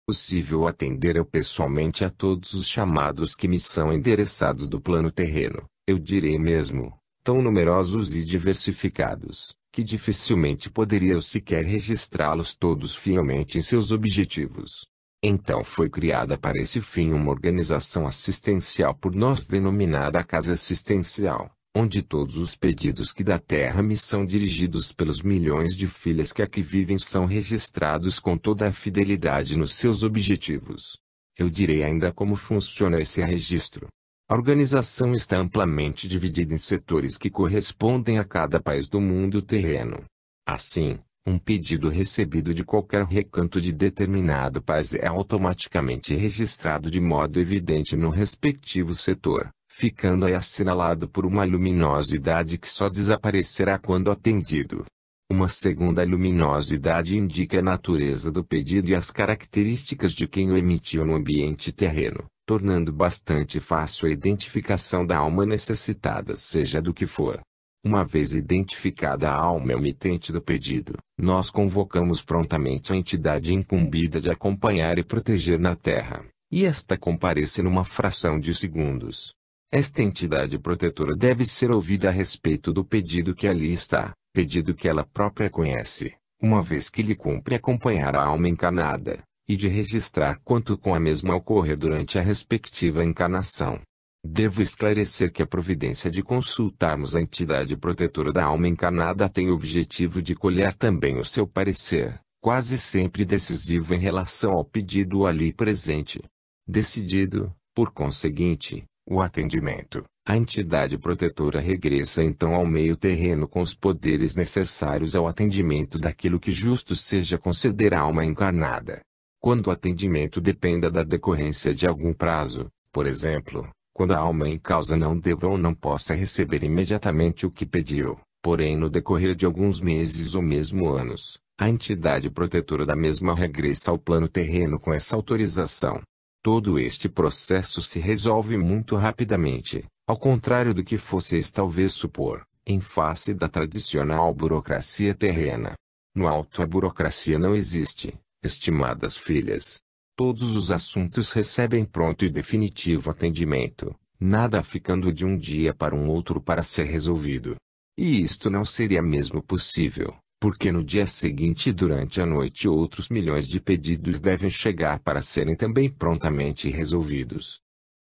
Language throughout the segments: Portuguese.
possível atender eu pessoalmente a todos os chamados que me são endereçados do plano terreno, eu direi mesmo, tão numerosos e diversificados, que dificilmente poderia eu sequer registrá-los todos fielmente em seus objetivos. Então foi criada para esse fim uma organização assistencial por nós denominada Casa Assistencial, onde todos os pedidos que da Terra me são dirigidos pelos milhões de filhas que aqui vivem são registrados com toda a fidelidade nos seus objetivos. Eu direi ainda como funciona esse registro. A organização está amplamente dividida em setores que correspondem a cada país do mundo terreno. Assim, um pedido recebido de qualquer recanto de determinado país é automaticamente registrado de modo evidente no respectivo setor, ficando aí assinalado por uma luminosidade que só desaparecerá quando atendido. Uma segunda luminosidade indica a natureza do pedido e as características de quem o emitiu no ambiente terreno, tornando bastante fácil a identificação da alma necessitada, seja do que for. Uma vez identificada a alma emitente do pedido, nós convocamos prontamente a entidade incumbida de acompanhar e proteger na Terra, e esta comparece numa fração de segundos. Esta entidade protetora deve ser ouvida a respeito do pedido que ali está, pedido que ela própria conhece, uma vez que lhe cumpre acompanhar a alma encarnada, e de registrar quanto com a mesma ocorrer durante a respectiva encarnação. Devo esclarecer que a providência de consultarmos a entidade protetora da alma encarnada tem o objetivo de colher também o seu parecer, quase sempre decisivo em relação ao pedido ali presente. Decidido, por conseguinte, o atendimento, a entidade protetora regressa então ao meio terreno com os poderes necessários ao atendimento daquilo que justo seja conceder à alma encarnada. Quando o atendimento dependa da decorrência de algum prazo, por exemplo, quando a alma em causa não deva ou não possa receber imediatamente o que pediu, porém no decorrer de alguns meses ou mesmo anos, a entidade protetora da mesma regressa ao plano terreno com essa autorização. Todo este processo se resolve muito rapidamente, ao contrário do que vocês talvez supor, em face da tradicional burocracia terrena. No alto a burocracia não existe, estimadas filhas. Todos os assuntos recebem pronto e definitivo atendimento, nada ficando de um dia para um outro para ser resolvido. E isto não seria mesmo possível, porque no dia seguinte e durante a noite outros milhões de pedidos devem chegar para serem também prontamente resolvidos.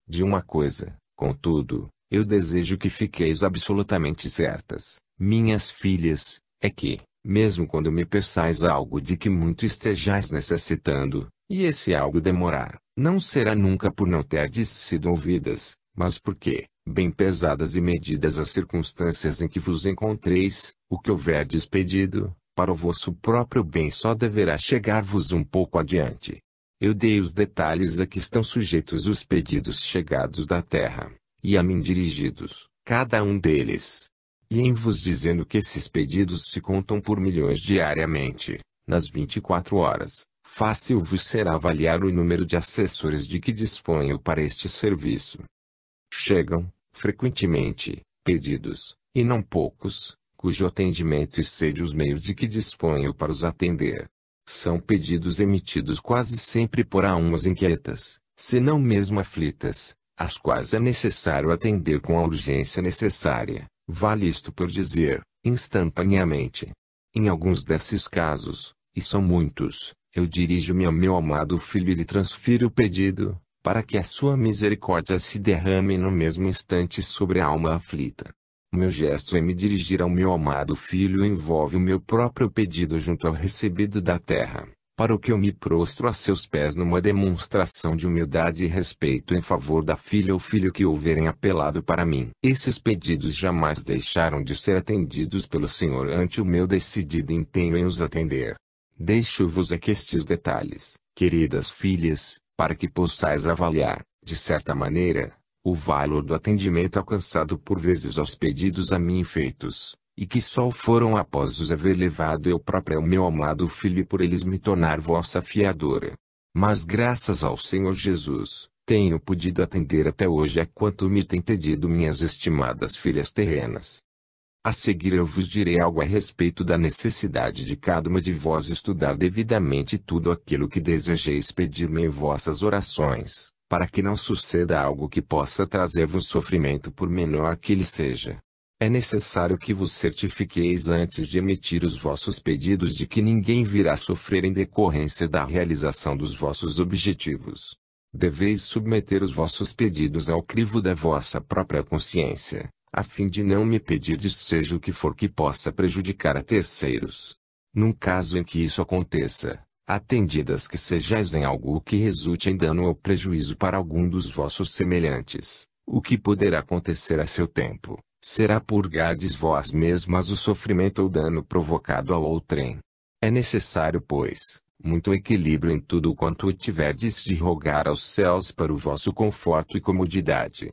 De uma coisa, contudo, eu desejo que fiqueis absolutamente certas, minhas filhas, é que, mesmo quando me peçais algo de que muito estejais necessitando, e esse algo demorar, não será nunca por não terdes sido ouvidas, mas porque, bem pesadas e medidas as circunstâncias em que vos encontreis, o que houverdes pedido, para o vosso próprio bem só deverá chegar-vos um pouco adiante. Eu dei os detalhes a que estão sujeitos os pedidos chegados da terra, e a mim dirigidos, cada um deles. E em vos dizendo que esses pedidos se contam por milhões diariamente, nas 24 horas, fácil vos será avaliar o número de assessores de que disponho para este serviço. Chegam, frequentemente, pedidos, e não poucos, cujo atendimento excede os meios de que disponho para os atender. São pedidos emitidos quase sempre por almas inquietas, se não mesmo aflitas, às quais é necessário atender com a urgência necessária, vale isto por dizer, instantaneamente. Em alguns desses casos, e são muitos, eu dirijo-me ao meu amado filho e lhe transfiro o pedido, para que a sua misericórdia se derrame no mesmo instante sobre a alma aflita. O meu gesto em me dirigir ao meu amado filho envolve o meu próprio pedido junto ao recebido da terra, para o que eu me prostro a seus pés numa demonstração de humildade e respeito em favor da filha ou filho que houverem apelado para mim. Esses pedidos jamais deixaram de ser atendidos pelo Senhor ante o meu decidido empenho em os atender. Deixo-vos aqui estes detalhes, queridas filhas, para que possais avaliar, de certa maneira, o valor do atendimento alcançado por vezes aos pedidos a mim feitos, e que só foram após os haver levado eu próprio ao meu amado filho e por eles me tornar vossa fiadora. Mas graças ao Senhor Jesus, tenho podido atender até hoje a quanto me tem pedido minhas estimadas filhas terrenas. A seguir eu vos direi algo a respeito da necessidade de cada uma de vós estudar devidamente tudo aquilo que desejeis pedir-me em vossas orações, para que não suceda algo que possa trazer-vos sofrimento por menor que ele seja. É necessário que vos certifiqueis antes de emitir os vossos pedidos de que ninguém virá sofrer em decorrência da realização dos vossos objetivos. Deveis submeter os vossos pedidos ao crivo da vossa própria consciência, a fim de não me pedirdes seja o que for que possa prejudicar a terceiros. Num caso em que isso aconteça, atendidas que sejais em algo que resulte em dano ou prejuízo para algum dos vossos semelhantes, o que poderá acontecer a seu tempo, será purgardes vós mesmas o sofrimento ou dano provocado a outrem. É necessário, pois, muito equilíbrio em tudo quanto tiverdes de rogar aos céus para o vosso conforto e comodidade.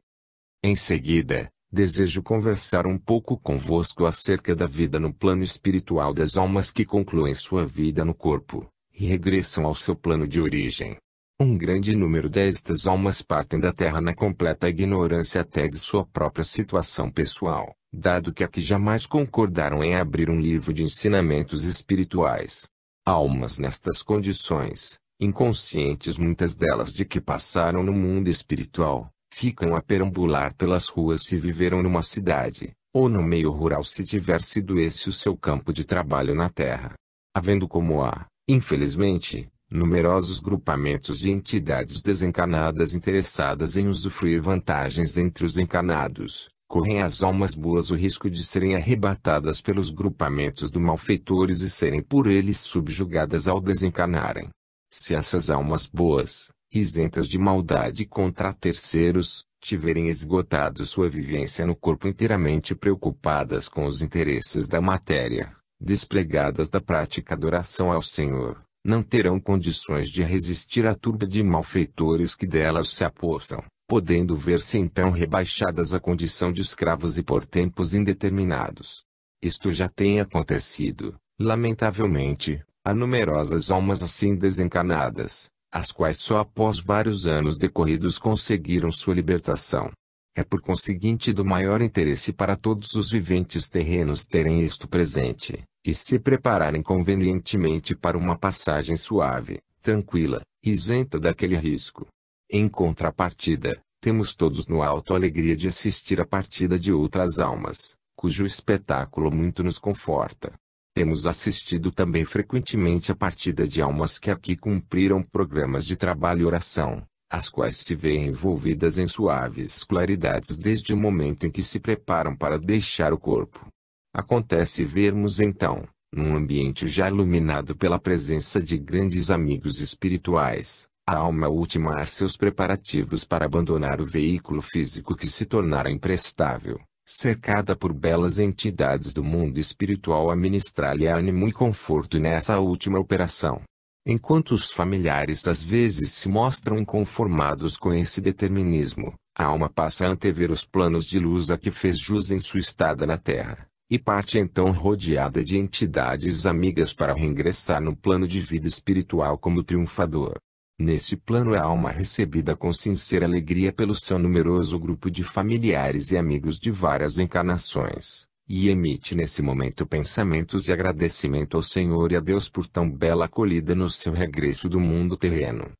Em seguida, desejo conversar um pouco convosco acerca da vida no plano espiritual das almas que concluem sua vida no corpo, e regressam ao seu plano de origem. Um grande número destas almas partem da Terra na completa ignorância até de sua própria situação pessoal, dado que aqui jamais concordaram em abrir um livro de ensinamentos espirituais. Almas nestas condições, inconscientes muitas delas de que passaram no mundo espiritual, ficam a perambular pelas ruas se viveram numa cidade, ou no meio rural se tiver sido esse o seu campo de trabalho na Terra. Havendo como há, infelizmente, numerosos grupamentos de entidades desencarnadas interessadas em usufruir vantagens entre os encarnados, correm as almas boas o risco de serem arrebatadas pelos grupamentos de malfeitores e serem por eles subjugadas ao desencarnarem. Se essas almas boas, isentas de maldade contra terceiros, tiverem esgotado sua vivência no corpo inteiramente preocupadas com os interesses da matéria, despregadas da prática da oração ao Senhor, não terão condições de resistir à turba de malfeitores que delas se apossam, podendo ver-se então rebaixadas à condição de escravos e por tempos indeterminados. Isto já tem acontecido, lamentavelmente, a numerosas almas assim desencarnadas, as quais só após vários anos decorridos conseguiram sua libertação. É por conseguinte do maior interesse para todos os viventes terrenos terem isto presente, e se prepararem convenientemente para uma passagem suave, tranquila, isenta daquele risco. Em contrapartida, temos todos no alto a alegria de assistir à partida de outras almas, cujo espetáculo muito nos conforta. Temos assistido também frequentemente à partida de almas que aqui cumpriram programas de trabalho e oração, as quais se veem envolvidas em suaves claridades desde o momento em que se preparam para deixar o corpo. Acontece vermos então, num ambiente já iluminado pela presença de grandes amigos espirituais, a alma ultimar seus preparativos para abandonar o veículo físico que se tornara imprestável, cercada por belas entidades do mundo espiritual a ministrar-lhe ânimo e conforto nessa última operação. Enquanto os familiares às vezes se mostram inconformados com esse determinismo, a alma passa a antever os planos de luz a que fez jus em sua estada na Terra, e parte então rodeada de entidades amigas para reingressar no plano de vida espiritual como triunfador. Nesse plano é a alma recebida com sincera alegria pelo seu numeroso grupo de familiares e amigos de várias encarnações, e emite nesse momento pensamentos de agradecimento ao Senhor e a Deus por tão bela acolhida no seu regresso do mundo terreno.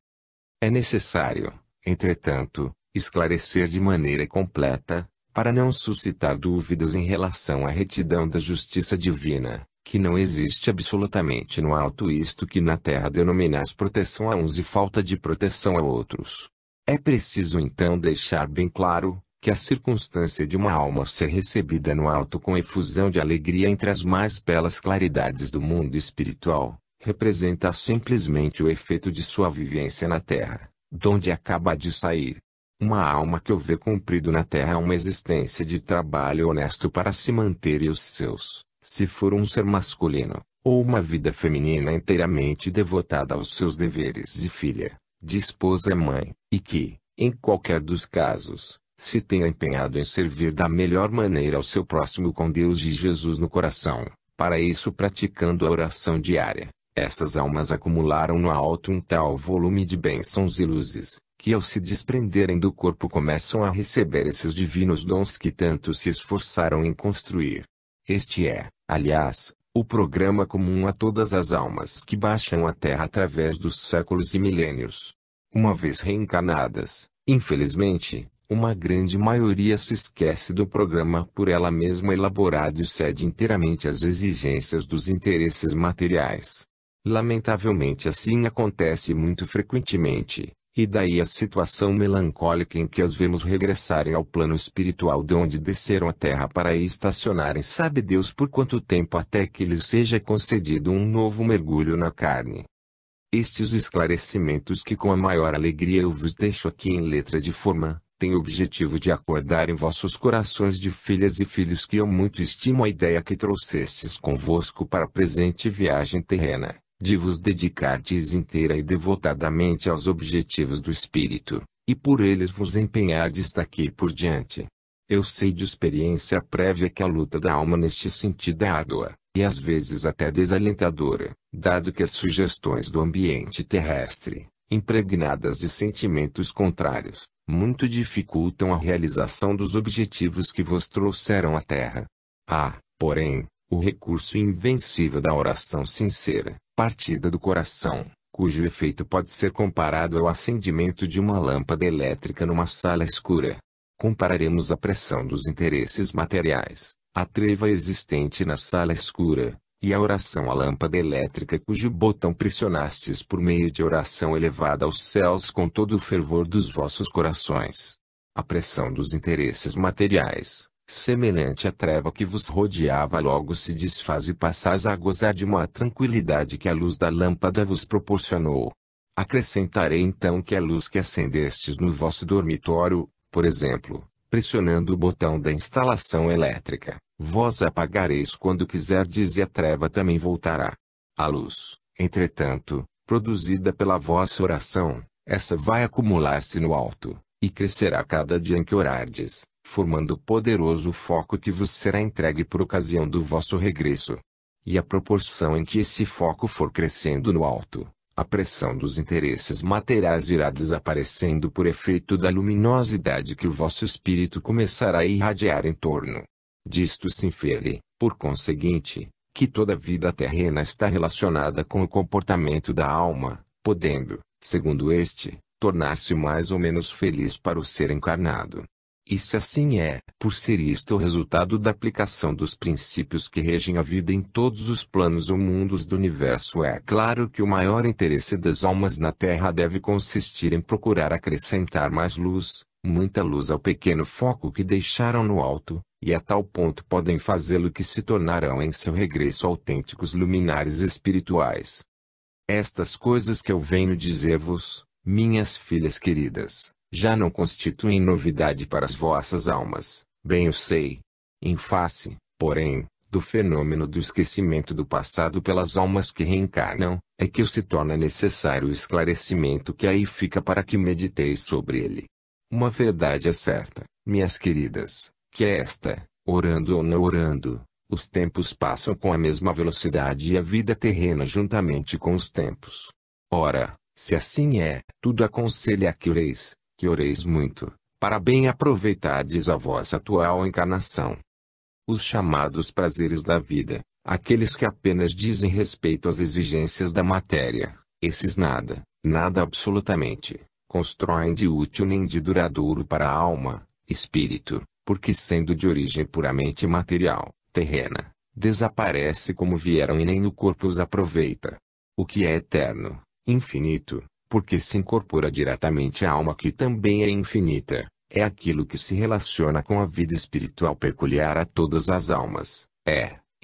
É necessário, entretanto, esclarecer de maneira completa, para não suscitar dúvidas em relação à retidão da justiça divina, que não existe absolutamente no alto isto que na terra denominais proteção a uns e falta de proteção a outros. É preciso então deixar bem claro, que a circunstância de uma alma ser recebida no alto com efusão de alegria entre as mais belas claridades do mundo espiritual, representa simplesmente o efeito de sua vivência na terra, donde acaba de sair. Uma alma que houver cumprido na terra uma existência de trabalho honesto para se manter e os seus, se for um ser masculino, ou uma vida feminina inteiramente devotada aos seus deveres de filha, de esposa e mãe, e que, em qualquer dos casos, se tenha empenhado em servir da melhor maneira ao seu próximo com Deus e Jesus no coração, para isso praticando a oração diária, essas almas acumularam no alto um tal volume de bênçãos e luzes, que ao se desprenderem do corpo começam a receber esses divinos dons que tanto se esforçaram em construir. Este é, aliás, o programa comum a todas as almas que baixam à Terra através dos séculos e milênios. Uma vez reencarnadas, infelizmente, uma grande maioria se esquece do programa por ela mesma elaborado e cede inteiramente às exigências dos interesses materiais. Lamentavelmente assim acontece muito frequentemente, e daí a situação melancólica em que as vemos regressarem ao plano espiritual de onde desceram à Terra para aí estacionarem sabe Deus por quanto tempo até que lhes seja concedido um novo mergulho na carne. Estes esclarecimentos que com a maior alegria eu vos deixo aqui em letra de forma, têm o objetivo de acordar em vossos corações de filhas e filhos que eu muito estimo a ideia que trouxestes convosco para a presente viagem terrena, de vos dedicardes inteira e devotadamente aos objetivos do Espírito, e por eles vos empenhardes daqui por diante. Eu sei de experiência prévia que a luta da alma neste sentido é árdua, e às vezes até desalentadora, dado que as sugestões do ambiente terrestre, impregnadas de sentimentos contrários, muito dificultam a realização dos objetivos que vos trouxeram à Terra. Há, porém, o recurso invencível da oração sincera, partida do coração, cujo efeito pode ser comparado ao acendimento de uma lâmpada elétrica numa sala escura. Compararemos a pressão dos interesses materiais, a treva existente na sala escura, e a oração à lâmpada elétrica cujo botão pressionastes por meio de oração elevada aos céus com todo o fervor dos vossos corações. A pressão dos interesses materiais, semelhante à treva que vos rodeava logo se desfaz e passais a gozar de uma tranquilidade que a luz da lâmpada vos proporcionou. Acrescentarei então que a luz que acendestes no vosso dormitório, por exemplo, pressionando o botão da instalação elétrica, vós apagareis quando quiserdes e a treva também voltará. A luz, entretanto, produzida pela vossa oração, essa vai acumular-se no alto, e crescerá cada dia em que orardes, formando poderoso foco que vos será entregue por ocasião do vosso regresso. E à proporção em que esse foco for crescendo no alto, a pressão dos interesses materiais irá desaparecendo por efeito da luminosidade que o vosso espírito começará a irradiar em torno. Disto se infere, por conseguinte, que toda vida terrena está relacionada com o comportamento da alma, podendo, segundo este, tornar-se mais ou menos feliz para o ser encarnado. E se assim é, por ser isto o resultado da aplicação dos princípios que regem a vida em todos os planos ou mundos do universo, é claro que o maior interesse das almas na Terra deve consistir em procurar acrescentar mais luz, muita luz ao pequeno foco que deixaram no alto, e a tal ponto podem fazê-lo que se tornarão em seu regresso autênticos luminares espirituais. Estas coisas que eu venho dizer-vos, minhas filhas queridas, já não constituem novidade para as vossas almas, bem eu sei. Em face, porém, do fenômeno do esquecimento do passado pelas almas que reencarnam, é que se torna necessário o esclarecimento que aí fica para que mediteis sobre ele. Uma verdade é certa, minhas queridas, que é esta: orando ou não orando, os tempos passam com a mesma velocidade e a vida terrena juntamente com os tempos. Ora, se assim é, tudo aconselha que oreis muito, para bem aproveitardes a vossa atual encarnação. Os chamados prazeres da vida, aqueles que apenas dizem respeito às exigências da matéria, esses nada absolutamente, constroem de útil nem de duradouro para a alma, espírito, porque sendo de origem puramente material, terrena, desaparece como vieram e nem o corpo os aproveita. O que é eterno, infinito, porque se incorpora diretamente à alma que também é infinita, é aquilo que se relaciona com a vida espiritual peculiar a todas as almas,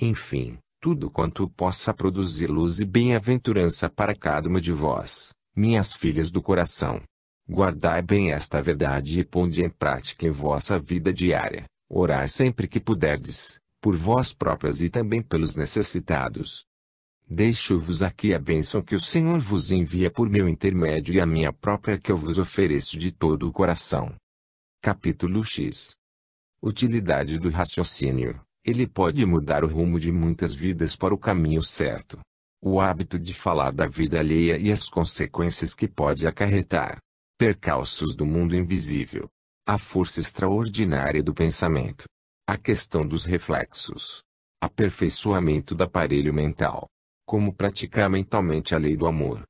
enfim, tudo quanto possa produzir luz e bem-aventurança para cada uma de vós, minhas filhas do coração. Guardai bem esta verdade e ponde em prática em vossa vida diária, orai sempre que puderdes, por vós próprias e também pelos necessitados. Deixo-vos aqui a bênção que o Senhor vos envia por meu intermédio e a minha própria que eu vos ofereço de todo o coração. Capítulo X. Utilidade do raciocínio. Ele pode mudar o rumo de muitas vidas para o caminho certo. O hábito de falar da vida alheia e as consequências que pode acarretar. Percalços do mundo invisível. A força extraordinária do pensamento. A questão dos reflexos. Aperfeiçoamento do aparelho mental. Como praticar mentalmente a lei do amor.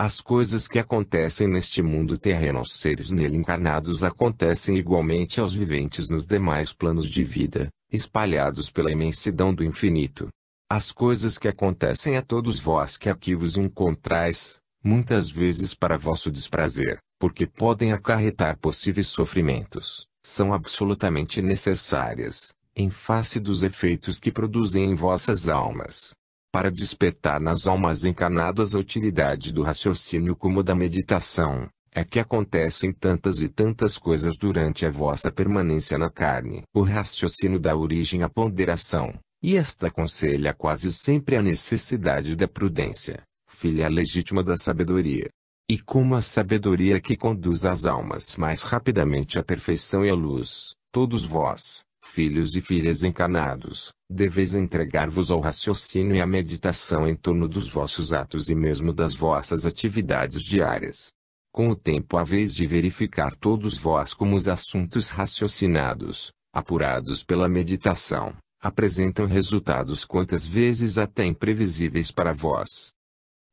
As coisas que acontecem neste mundo terreno aos seres nele encarnados acontecem igualmente aos viventes nos demais planos de vida, espalhados pela imensidão do infinito. As coisas que acontecem a todos vós que aqui vos encontrais, muitas vezes para vosso desprazer, porque podem acarretar possíveis sofrimentos, são absolutamente necessárias, em face dos efeitos que produzem em vossas almas. Para despertar nas almas encarnadas a utilidade do raciocínio como da meditação, é que acontecem tantas e tantas coisas durante a vossa permanência na carne. O raciocínio dá origem à ponderação, e esta aconselha quase sempre a necessidade da prudência, filha legítima da sabedoria. E como a sabedoria que conduz as almas mais rapidamente à perfeição e à luz, todos vós, filhos e filhas encarnados, deveis entregar-vos ao raciocínio e à meditação em torno dos vossos atos e mesmo das vossas atividades diárias. Com o tempo haveis de verificar todos vós como os assuntos raciocinados, apurados pela meditação, apresentam resultados quantas vezes até imprevisíveis para vós.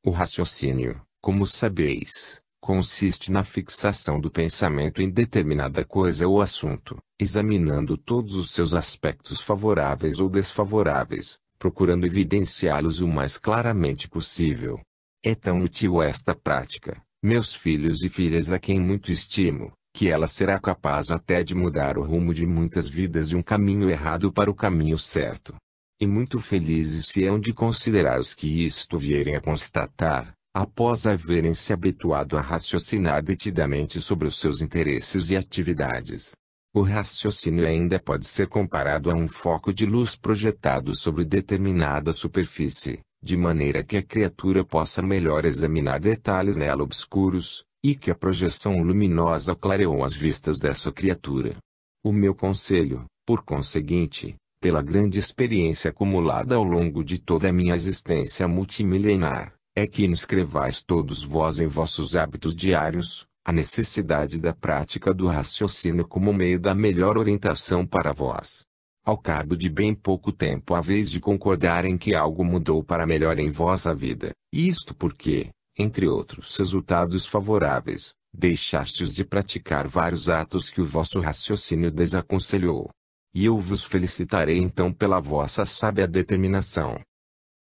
O raciocínio, como sabeis, consiste na fixação do pensamento em determinada coisa ou assunto, examinando todos os seus aspectos favoráveis ou desfavoráveis, procurando evidenciá-los o mais claramente possível. É tão útil esta prática, meus filhos e filhas a quem muito estimo, que ela será capaz até de mudar o rumo de muitas vidas de um caminho errado para o caminho certo. E muito felizes se hão de considerar os que isto vierem a constatar, após haverem se habituado a raciocinar detidamente sobre os seus interesses e atividades. O raciocínio ainda pode ser comparado a um foco de luz projetado sobre determinada superfície, de maneira que a criatura possa melhor examinar detalhes nela obscuros, e que a projeção luminosa clareou as vistas dessa criatura. O meu conselho, por conseguinte, pela grande experiência acumulada ao longo de toda a minha existência multimilenar, é que inscrevais todos vós em vossos hábitos diários, a necessidade da prática do raciocínio como meio da melhor orientação para vós. Ao cabo de bem pouco tempo haveis de concordar em que algo mudou para melhor em vossa vida, isto porque, entre outros resultados favoráveis, deixastes de praticar vários atos que o vosso raciocínio desaconselhou. E eu vos felicitarei então pela vossa sábia determinação.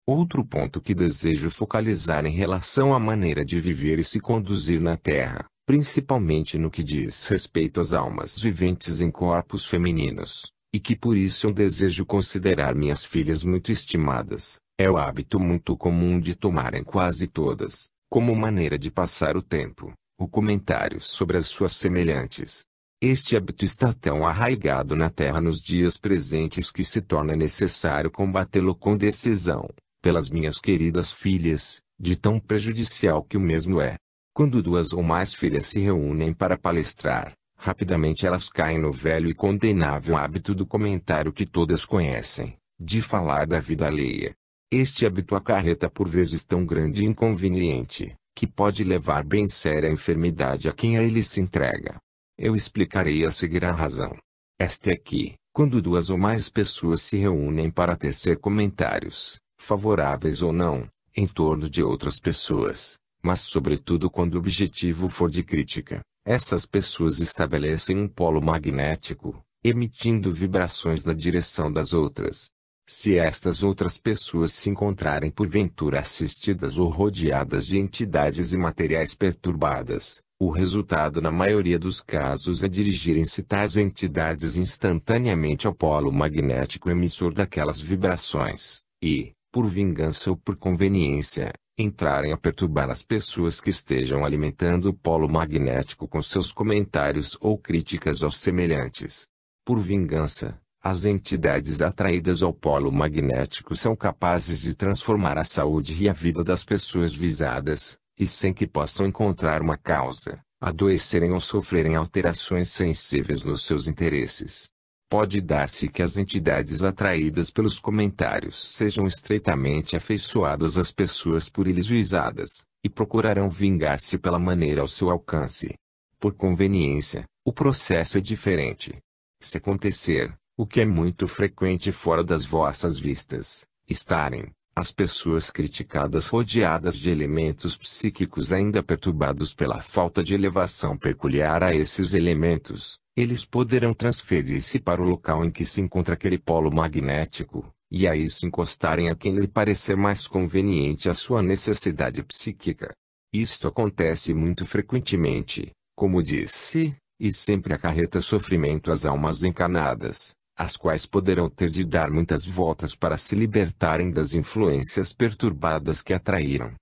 Outro ponto que desejo focalizar em relação à maneira de viver e se conduzir na Terra, principalmente no que diz respeito às almas viventes em corpos femininos, e que por isso eu desejo considerar minhas filhas muito estimadas, é o hábito muito comum de tomarem quase todas, como maneira de passar o tempo, o comentário sobre as suas semelhantes. Este hábito está tão arraigado na Terra nos dias presentes que se torna necessário combatê-lo com decisão, pelas minhas queridas filhas, de tão prejudicial que o mesmo é. Quando duas ou mais filhas se reúnem para palestrar, rapidamente elas caem no velho e condenável hábito do comentário que todas conhecem, de falar da vida alheia. Este hábito acarreta por vezes tão grande inconveniente, que pode levar bem séria enfermidade a quem a ele se entrega. Eu explicarei a seguir a razão. Esta é que, quando duas ou mais pessoas se reúnem para tecer comentários, favoráveis ou não, em torno de outras pessoas, mas sobretudo quando o objetivo for de crítica, essas pessoas estabelecem um polo magnético, emitindo vibrações na direção das outras. Se estas outras pessoas se encontrarem porventura assistidas ou rodeadas de entidades imateriais perturbadas, o resultado na maioria dos casos é dirigirem-se tais entidades instantaneamente ao polo magnético emissor daquelas vibrações, e, por vingança ou por conveniência, entrarem a perturbar as pessoas que estejam alimentando o polo magnético com seus comentários ou críticas aos semelhantes. Por vingança, as entidades atraídas ao polo magnético são capazes de transformar a saúde e a vida das pessoas visadas, e sem que possam encontrar uma causa, adoecerem ou sofrerem alterações sensíveis nos seus interesses. Pode dar-se que as entidades atraídas pelos comentários sejam estreitamente afeiçoadas às pessoas por eles visadas, e procurarão vingar-se pela maneira ao seu alcance. Por conveniência, o processo é diferente. Se acontecer, O que é muito frequente fora das vossas vistas, estarem as pessoas criticadas rodeadas de elementos psíquicos ainda perturbados pela falta de elevação peculiar a esses elementos. Eles poderão transferir-se para o local em que se encontra aquele polo magnético, e aí se encostarem a quem lhe parecer mais conveniente à sua necessidade psíquica. Isto acontece muito frequentemente, como disse, e sempre acarreta sofrimento às almas encarnadas, as quais poderão ter de dar muitas voltas para se libertarem das influências perturbadas que atraíram.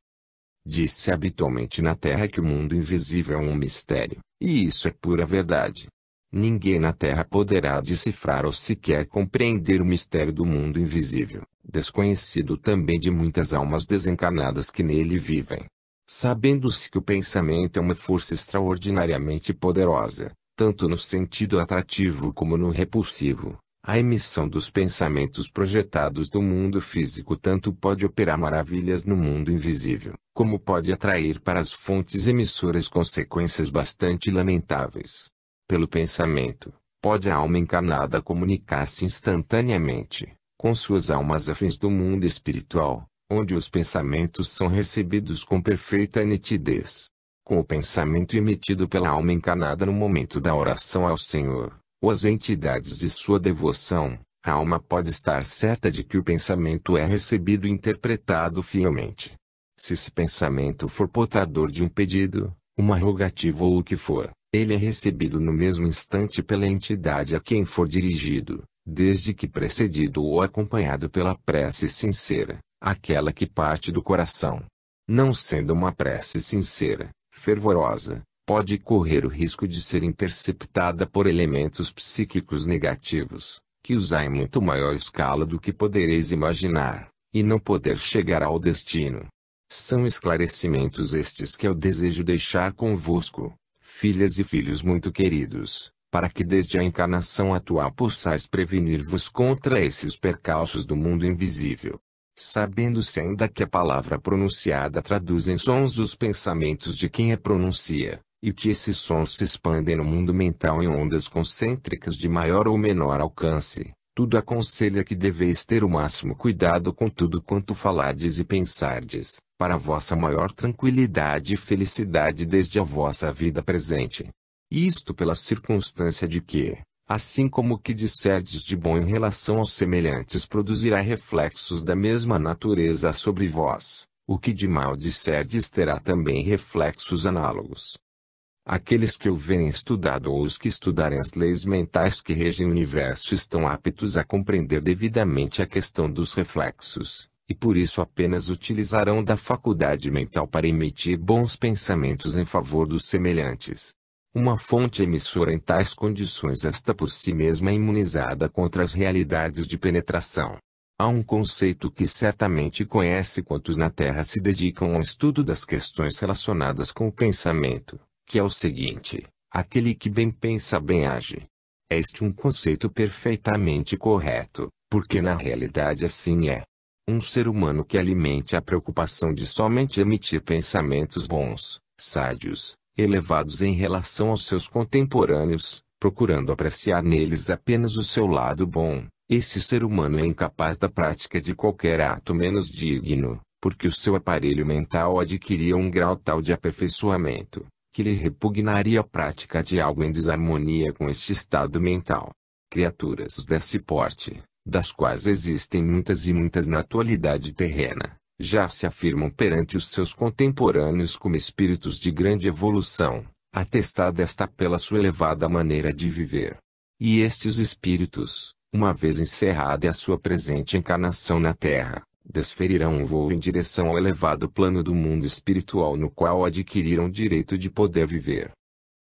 Diz-se habitualmente na Terra que o mundo invisível é um mistério, e isso é pura verdade. Ninguém na Terra poderá decifrar ou sequer compreender o mistério do mundo invisível, desconhecido também de muitas almas desencarnadas que nele vivem. Sabendo-se que o pensamento é uma força extraordinariamente poderosa, tanto no sentido atrativo como no repulsivo, a emissão dos pensamentos projetados do mundo físico tanto pode operar maravilhas no mundo invisível, como pode atrair para as fontes emissoras consequências bastante lamentáveis. Pelo pensamento, pode a alma encarnada comunicar-se instantaneamente com suas almas afins do mundo espiritual, onde os pensamentos são recebidos com perfeita nitidez. Com o pensamento emitido pela alma encarnada no momento da oração ao Senhor, ou às entidades de sua devoção, a alma pode estar certa de que o pensamento é recebido e interpretado fielmente. Se esse pensamento for portador de um pedido, uma rogativa ou o que for, ele é recebido no mesmo instante pela entidade a quem for dirigido, desde que precedido ou acompanhado pela prece sincera, aquela que parte do coração. Não sendo uma prece sincera, fervorosa, pode correr o risco de ser interceptada por elementos psíquicos negativos, que usam em muito maior escala do que podereis imaginar, e não poder chegar ao destino. São esclarecimentos estes que eu desejo deixar convosco, filhas e filhos muito queridos, para que desde a encarnação atual possais prevenir-vos contra esses percalços do mundo invisível. Sabendo-se ainda que a palavra pronunciada traduz em sons os pensamentos de quem a pronuncia, e que esses sons se expandem no mundo mental em ondas concêntricas de maior ou menor alcance, tudo aconselha que deveis ter o máximo cuidado com tudo quanto falardes e pensardes, para vossa maior tranquilidade e felicidade desde a vossa vida presente. Isto pela circunstância de que, assim como o que disserdes de bom em relação aos semelhantes produzirá reflexos da mesma natureza sobre vós, o que de mal disserdes terá também reflexos análogos. Aqueles que houverem estudado ou os que estudarem as leis mentais que regem o universo estão aptos a compreender devidamente a questão dos reflexos, e por isso apenas utilizarão da faculdade mental para emitir bons pensamentos em favor dos semelhantes. Uma fonte emissora em tais condições está por si mesma imunizada contra as realidades de penetração. Há um conceito que certamente conhece quantos na Terra se dedicam ao estudo das questões relacionadas com o pensamento, que é o seguinte: aquele que bem pensa bem age. É este um conceito perfeitamente correto, porque na realidade assim é. Um ser humano que alimente a preocupação de somente emitir pensamentos bons, sádios, elevados em relação aos seus contemporâneos, procurando apreciar neles apenas o seu lado bom, esse ser humano é incapaz da prática de qualquer ato menos digno, porque o seu aparelho mental adquiria um grau tal de aperfeiçoamento, que lhe repugnaria a prática de algo em desarmonia com este estado mental. Criaturas desse porte, das quais existem muitas e muitas na atualidade terrena, já se afirmam perante os seus contemporâneos como espíritos de grande evolução, atestada esta pela sua elevada maneira de viver. E estes espíritos, uma vez encerrada a sua presente encarnação na Terra, desferirão um voo em direção ao elevado plano do mundo espiritual no qual adquiriram o direito de poder viver.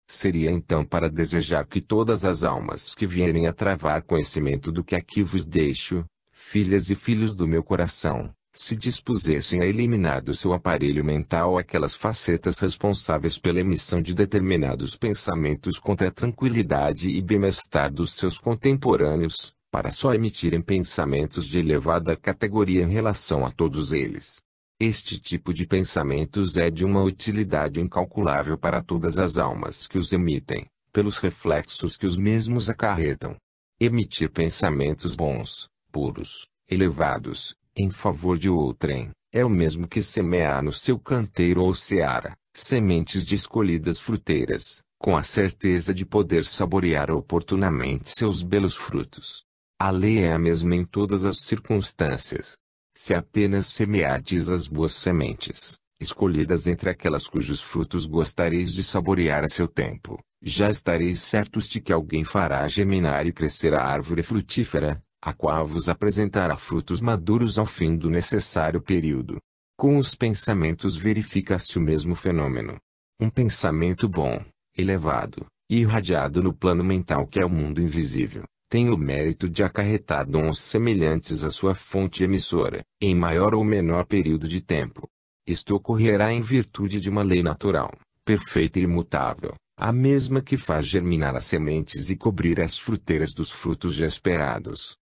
Seria então para desejar que todas as almas que vierem a travar conhecimento do que aqui vos deixo, filhas e filhos do meu coração, se dispusessem a eliminar do seu aparelho mental aquelas facetas responsáveis pela emissão de determinados pensamentos contra a tranquilidade e bem-estar dos seus contemporâneos, para só emitirem pensamentos de elevada categoria em relação a todos eles. Este tipo de pensamentos é de uma utilidade incalculável para todas as almas que os emitem, pelos reflexos que os mesmos acarretam. Emitir pensamentos bons, puros, elevados, em favor de outrem, é o mesmo que semear no seu canteiro ou seara, sementes de escolhidas fruteiras, com a certeza de poder saborear oportunamente seus belos frutos. A lei é a mesma em todas as circunstâncias. Se apenas semeardes as boas sementes, escolhidas entre aquelas cujos frutos gostareis de saborear a seu tempo, já estareis certos de que alguém fará germinar e crescer a árvore frutífera, a qual vos apresentará frutos maduros ao fim do necessário período. Com os pensamentos verifica-se o mesmo fenômeno. Um pensamento bom, elevado, irradiado no plano mental que é o mundo invisível, tem o mérito de acarretar dons semelhantes à sua fonte emissora, em maior ou menor período de tempo. Isto ocorrerá em virtude de uma lei natural, perfeita e imutável, a mesma que faz germinar as sementes e cobrir as fruteiras dos frutos já esperados.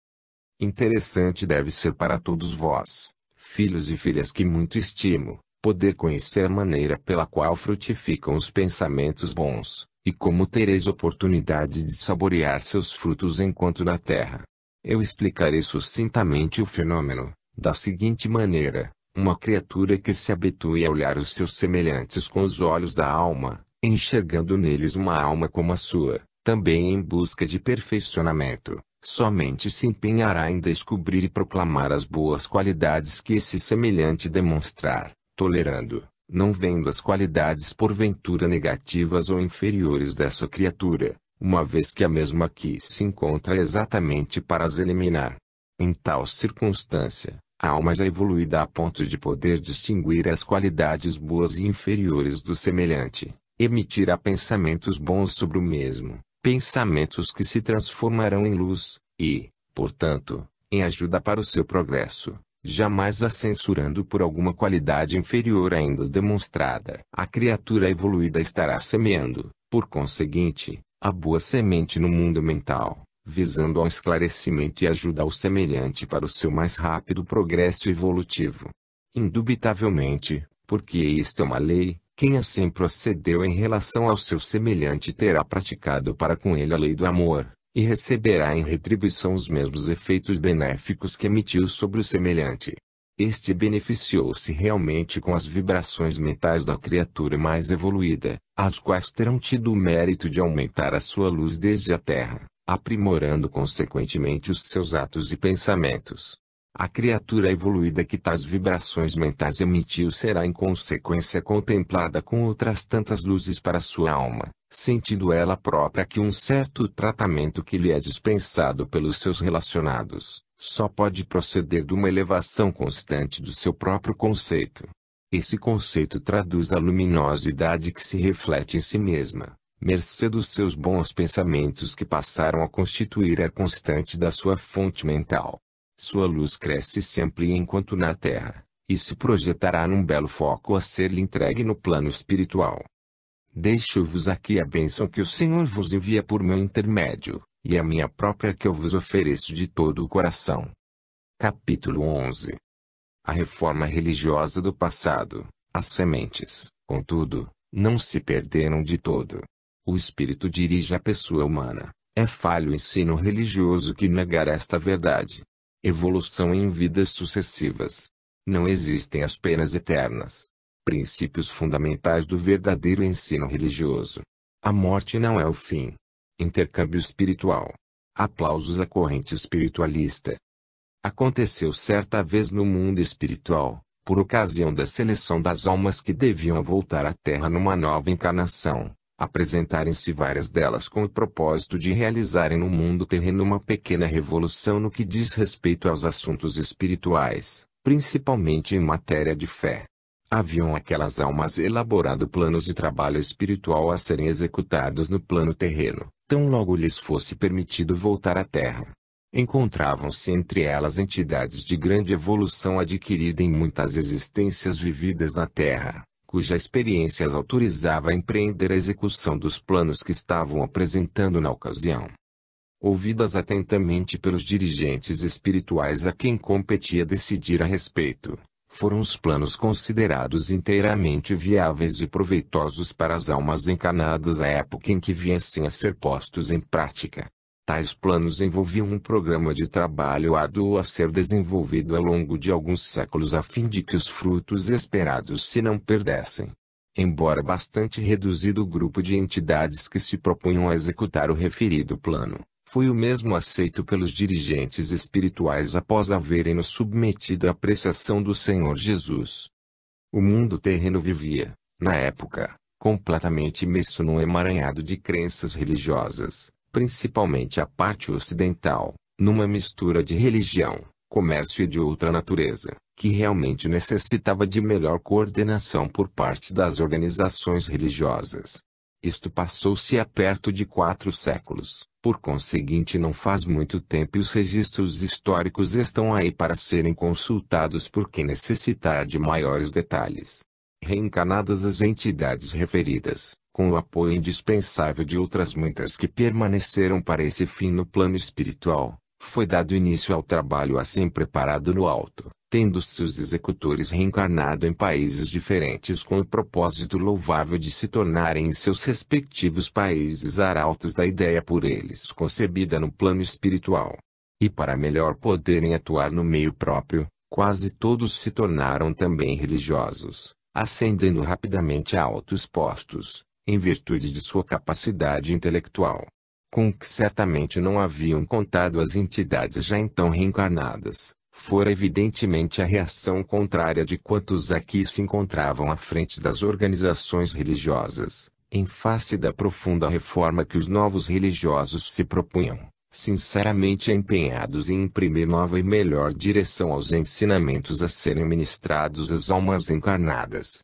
Interessante deve ser para todos vós, filhos e filhas que muito estimo, poder conhecer a maneira pela qual frutificam os pensamentos bons, e como tereis oportunidade de saborear seus frutos enquanto na terra. Eu explicarei sucintamente o fenômeno, da seguinte maneira: uma criatura que se habitue a olhar os seus semelhantes com os olhos da alma, enxergando neles uma alma como a sua, também em busca de perfeccionamento, somente se empenhará em descobrir e proclamar as boas qualidades que esse semelhante demonstrar, tolerando, não vendo as qualidades porventura negativas ou inferiores dessa criatura, uma vez que a mesma aqui se encontra exatamente para as eliminar. Em tal circunstância, a alma já evoluída a ponto de poder distinguir as qualidades boas e inferiores do semelhante, emitirá pensamentos bons sobre o mesmo, pensamentos que se transformarão em luz, e, portanto, em ajuda para o seu progresso, jamais a censurando por alguma qualidade inferior ainda demonstrada. A criatura evoluída estará semeando, por conseguinte, a boa semente no mundo mental, visando ao esclarecimento e ajuda ao semelhante para o seu mais rápido progresso evolutivo. Indubitavelmente, porque isto é uma lei, quem assim procedeu em relação ao seu semelhante terá praticado para com ele a lei do amor, e receberá em retribuição os mesmos efeitos benéficos que emitiu sobre o semelhante. Este beneficiou-se realmente com as vibrações mentais da criatura mais evoluída, as quais terão tido o mérito de aumentar a sua luz desde a Terra, aprimorando consequentemente os seus atos e pensamentos. A criatura evoluída que tais vibrações mentais emitiu será em consequência contemplada com outras tantas luzes para sua alma, sentindo ela própria que um certo tratamento que lhe é dispensado pelos seus relacionados, só pode proceder de uma elevação constante do seu próprio conceito. Esse conceito traduz a luminosidade que se reflete em si mesma, mercê dos seus bons pensamentos que passaram a constituir a constante da sua fonte mental. Sua luz cresce e se amplia enquanto na Terra, e se projetará num belo foco a ser-lhe entregue no plano espiritual. Deixo-vos aqui a bênção que o Senhor vos envia por meu intermédio, e a minha própria que eu vos ofereço de todo o coração. Capítulo 11. A reforma religiosa do passado. As sementes, contudo, não se perderam de todo. O espírito dirige a pessoa humana. É falho o ensino religioso que negar esta verdade. Evolução em vidas sucessivas. Não existem as penas eternas. Princípios fundamentais do verdadeiro ensino religioso. A morte não é o fim. Intercâmbio espiritual. Aplausos à corrente espiritualista. Aconteceu certa vez no mundo espiritual, por ocasião da seleção das almas que deviam voltar à Terra numa nova encarnação, apresentarem-se várias delas com o propósito de realizarem no mundo terreno uma pequena revolução no que diz respeito aos assuntos espirituais, principalmente em matéria de fé. Haviam aquelas almas elaborado planos de trabalho espiritual a serem executados no plano terreno, tão logo lhes fosse permitido voltar à Terra. Encontravam-se entre elas entidades de grande evolução adquirida em muitas existências vividas na Terra, cuja experiência as autorizava a empreender a execução dos planos que estavam apresentando na ocasião. Ouvidas atentamente pelos dirigentes espirituais a quem competia decidir a respeito, foram os planos considerados inteiramente viáveis e proveitosos para as almas encarnadas à época em que viessem a ser postos em prática. Tais planos envolviam um programa de trabalho árduo a ser desenvolvido ao longo de alguns séculos a fim de que os frutos esperados se não perdessem. Embora bastante reduzido o grupo de entidades que se propunham a executar o referido plano, foi o mesmo aceito pelos dirigentes espirituais após haverem-no submetido à apreciação do Senhor Jesus. O mundo terreno vivia, na época, completamente imerso num emaranhado de crenças religiosas, principalmente a parte ocidental, numa mistura de religião, comércio e de outra natureza, que realmente necessitava de melhor coordenação por parte das organizações religiosas. Isto passou-se há perto de 4 séculos, por conseguinte não faz muito tempo e os registros históricos estão aí para serem consultados por quem necessitar de maiores detalhes. Reencarnadas as entidades referidas, com o apoio indispensável de outras muitas que permaneceram para esse fim no plano espiritual, foi dado início ao trabalho assim preparado no alto, tendo seus executores reencarnado em países diferentes com o propósito louvável de se tornarem em seus respectivos países arautos da ideia por eles concebida no plano espiritual. E para melhor poderem atuar no meio próprio, quase todos se tornaram também religiosos, ascendendo rapidamente a altos postos, em virtude de sua capacidade intelectual, com que certamente não haviam contado as entidades já então reencarnadas. Fora evidentemente a reação contrária de quantos aqui se encontravam à frente das organizações religiosas, em face da profunda reforma que os novos religiosos se propunham, sinceramente empenhados em imprimir nova e melhor direção aos ensinamentos a serem ministrados às almas encarnadas.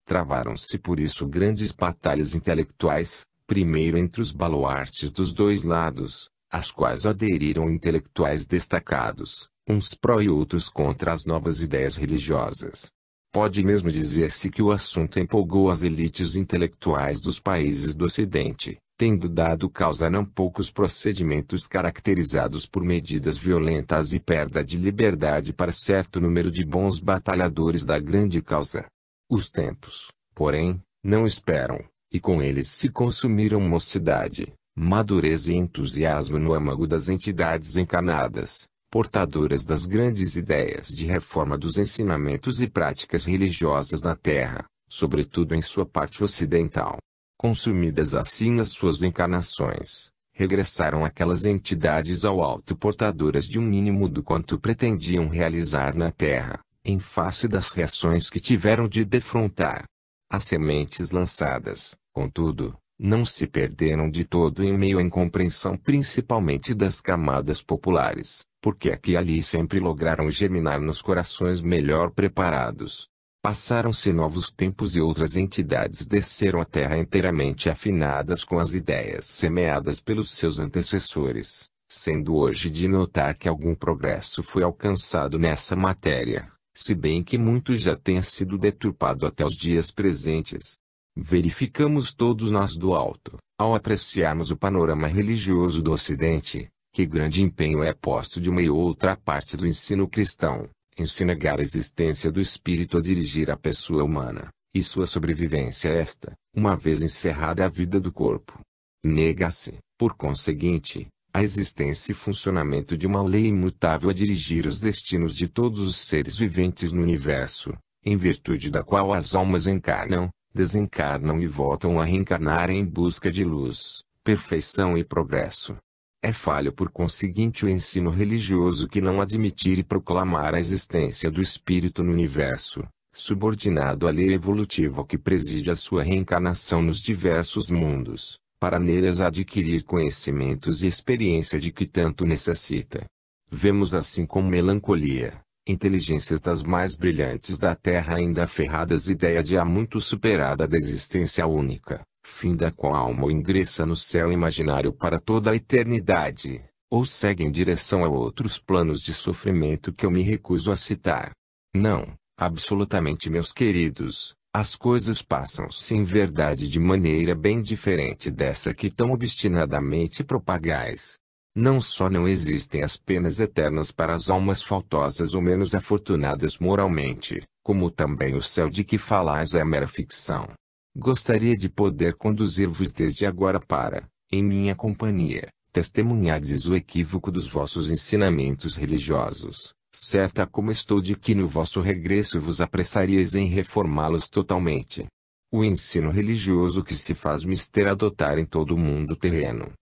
Travaram-se por isso grandes batalhas intelectuais, primeiro entre os baluartes dos dois lados, às quais aderiram intelectuais destacados, uns pró e outros contra as novas ideias religiosas. Pode mesmo dizer-se que o assunto empolgou as elites intelectuais dos países do Ocidente, tendo dado causa a não poucos procedimentos caracterizados por medidas violentas e perda de liberdade para certo número de bons batalhadores da grande causa. Os tempos, porém, não esperam, e com eles se consumiram mocidade, madureza e entusiasmo no âmago das entidades encarnadas, portadoras das grandes ideias de reforma dos ensinamentos e práticas religiosas na Terra, sobretudo em sua parte ocidental. Consumidas assim as suas encarnações, regressaram aquelas entidades ao alto portadoras de um mínimo do quanto pretendiam realizar na Terra, em face das reações que tiveram de defrontar. As sementes lançadas, contudo, não se perderam de todo em meio à incompreensão principalmente das camadas populares, porque aqui e ali sempre lograram germinar nos corações melhor preparados. Passaram-se novos tempos e outras entidades desceram à terra inteiramente afinadas com as ideias semeadas pelos seus antecessores, sendo hoje de notar que algum progresso foi alcançado nessa matéria, se bem que muito já tenha sido deturpado até os dias presentes. Verificamos todos nós do alto, ao apreciarmos o panorama religioso do Ocidente, que grande empenho é posto de uma e outra parte do ensino cristão, em se negar a existência do espírito a dirigir a pessoa humana, e sua sobrevivência esta, uma vez encerrada a vida do corpo. Nega-se, por conseguinte, a existência e funcionamento de uma lei imutável a dirigir os destinos de todos os seres viventes no universo, em virtude da qual as almas encarnam, desencarnam e voltam a reencarnar em busca de luz, perfeição e progresso. É falho por conseguinte o ensino religioso que não admitir e proclamar a existência do espírito no universo, subordinado à lei evolutiva que preside a sua reencarnação nos diversos mundos, para neles adquirir conhecimentos e experiência de que tanto necessita. Vemos assim com melancolia, inteligências das mais brilhantes da Terra ainda aferradas ideia de há muito superada da existência única, fim da qual a alma ingressa no céu imaginário para toda a eternidade, ou segue em direção a outros planos de sofrimento que eu me recuso a citar. Não, absolutamente meus queridos, as coisas passam-se em verdade de maneira bem diferente dessa que tão obstinadamente propagais. Não só não existem as penas eternas para as almas faltosas ou menos afortunadas moralmente, como também o céu de que falais é mera ficção. Gostaria de poder conduzir-vos desde agora para, em minha companhia, testemunhardes o equívoco dos vossos ensinamentos religiosos, certa como estou de que no vosso regresso vos apressaríeis em reformá-los totalmente. O ensino religioso que se faz mister adotar em todo o mundo terreno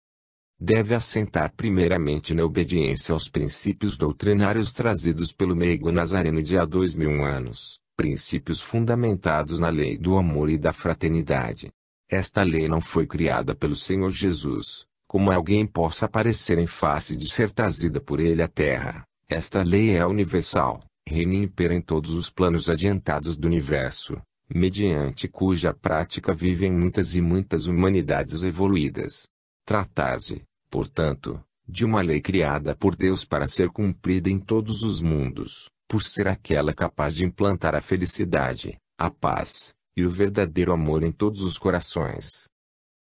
deve assentar primeiramente na obediência aos princípios doutrinários trazidos pelo meigo Nazareno de há 2000 anos, princípios fundamentados na lei do amor e da fraternidade. Esta lei não foi criada pelo Senhor Jesus, como alguém possa parecer em face de ser trazida por ele à terra. Esta lei é universal, reina e impera em todos os planos adiantados do universo, mediante cuja prática vivem muitas e muitas humanidades evoluídas. Trata-se, portanto, de uma lei criada por Deus para ser cumprida em todos os mundos, por ser aquela capaz de implantar a felicidade, a paz e o verdadeiro amor em todos os corações.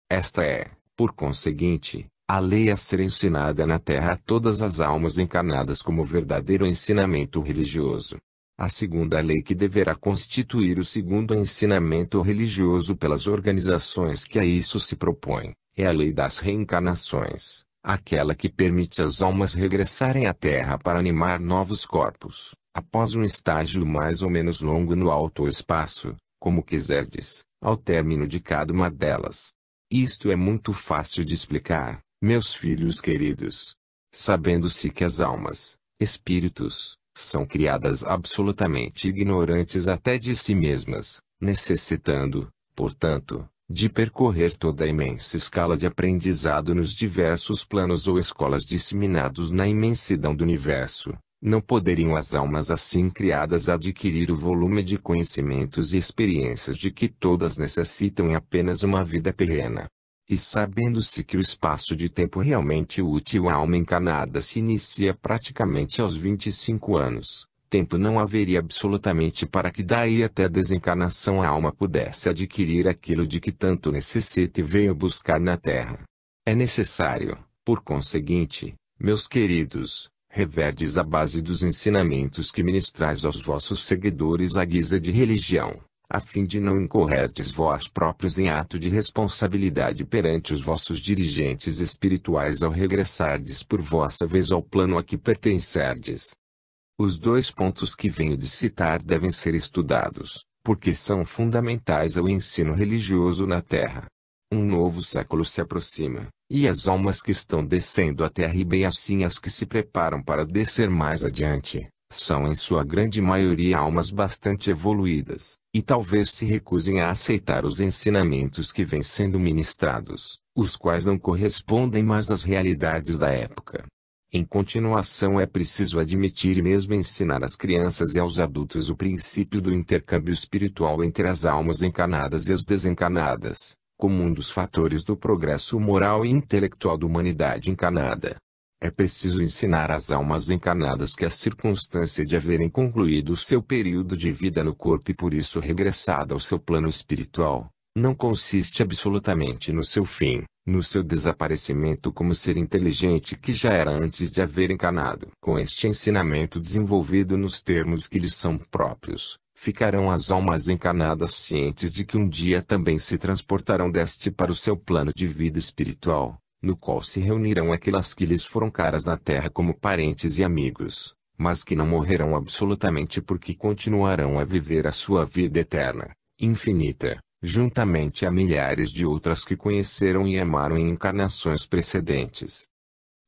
Esta é, por conseguinte, a lei a ser ensinada na terra a todas as almas encarnadas como verdadeiro ensinamento religioso. A segunda lei que deverá constituir o segundo ensinamento religioso pelas organizações que a isso se propõem, é a lei das reencarnações, aquela que permite às almas regressarem à Terra para animar novos corpos, após um estágio mais ou menos longo no alto espaço, como quiserdes, ao término de cada uma delas. Isto é muito fácil de explicar, meus filhos queridos. Sabendo-se que as almas, espíritos, são criadas absolutamente ignorantes até de si mesmas, necessitando, portanto, de percorrer toda a imensa escala de aprendizado nos diversos planos ou escolas disseminados na imensidão do universo, não poderiam as almas assim criadas adquirir o volume de conhecimentos e experiências de que todas necessitam em apenas uma vida terrena. E sabendo-se que o espaço de tempo realmente útil à alma encarnada se inicia praticamente aos 25 anos, tempo não haveria absolutamente para que daí até a desencarnação a alma pudesse adquirir aquilo de que tanto necessita e veio buscar na Terra. É necessário, por conseguinte, meus queridos, reverdes a base dos ensinamentos que ministrais aos vossos seguidores à guisa de religião, a fim de não incorrerdes vós próprios em ato de responsabilidade perante os vossos dirigentes espirituais ao regressardes por vossa vez ao plano a que pertencerdes. Os dois pontos que venho de citar devem ser estudados, porque são fundamentais ao ensino religioso na Terra. Um novo século se aproxima, e as almas que estão descendo à Terra e bem assim as que se preparam para descer mais adiante, são em sua grande maioria almas bastante evoluídas, e talvez se recusem a aceitar os ensinamentos que vêm sendo ministrados, os quais não correspondem mais às realidades da época. Em continuação é preciso admitir e mesmo ensinar às crianças e aos adultos o princípio do intercâmbio espiritual entre as almas encarnadas e as desencarnadas, como um dos fatores do progresso moral e intelectual da humanidade encarnada. É preciso ensinar às almas encarnadas que a circunstância de haverem concluído o seu período de vida no corpo e por isso regressado ao seu plano espiritual, não consiste absolutamente no seu fim, no seu desaparecimento como ser inteligente que já era antes de haver encarnado. Com este ensinamento desenvolvido nos termos que lhes são próprios, ficarão as almas encarnadas cientes de que um dia também se transportarão deste para o seu plano de vida espiritual, no qual se reunirão aquelas que lhes foram caras na terra como parentes e amigos, mas que não morrerão absolutamente porque continuarão a viver a sua vida eterna, infinita, juntamente a milhares de outras que conheceram e amaram em encarnações precedentes.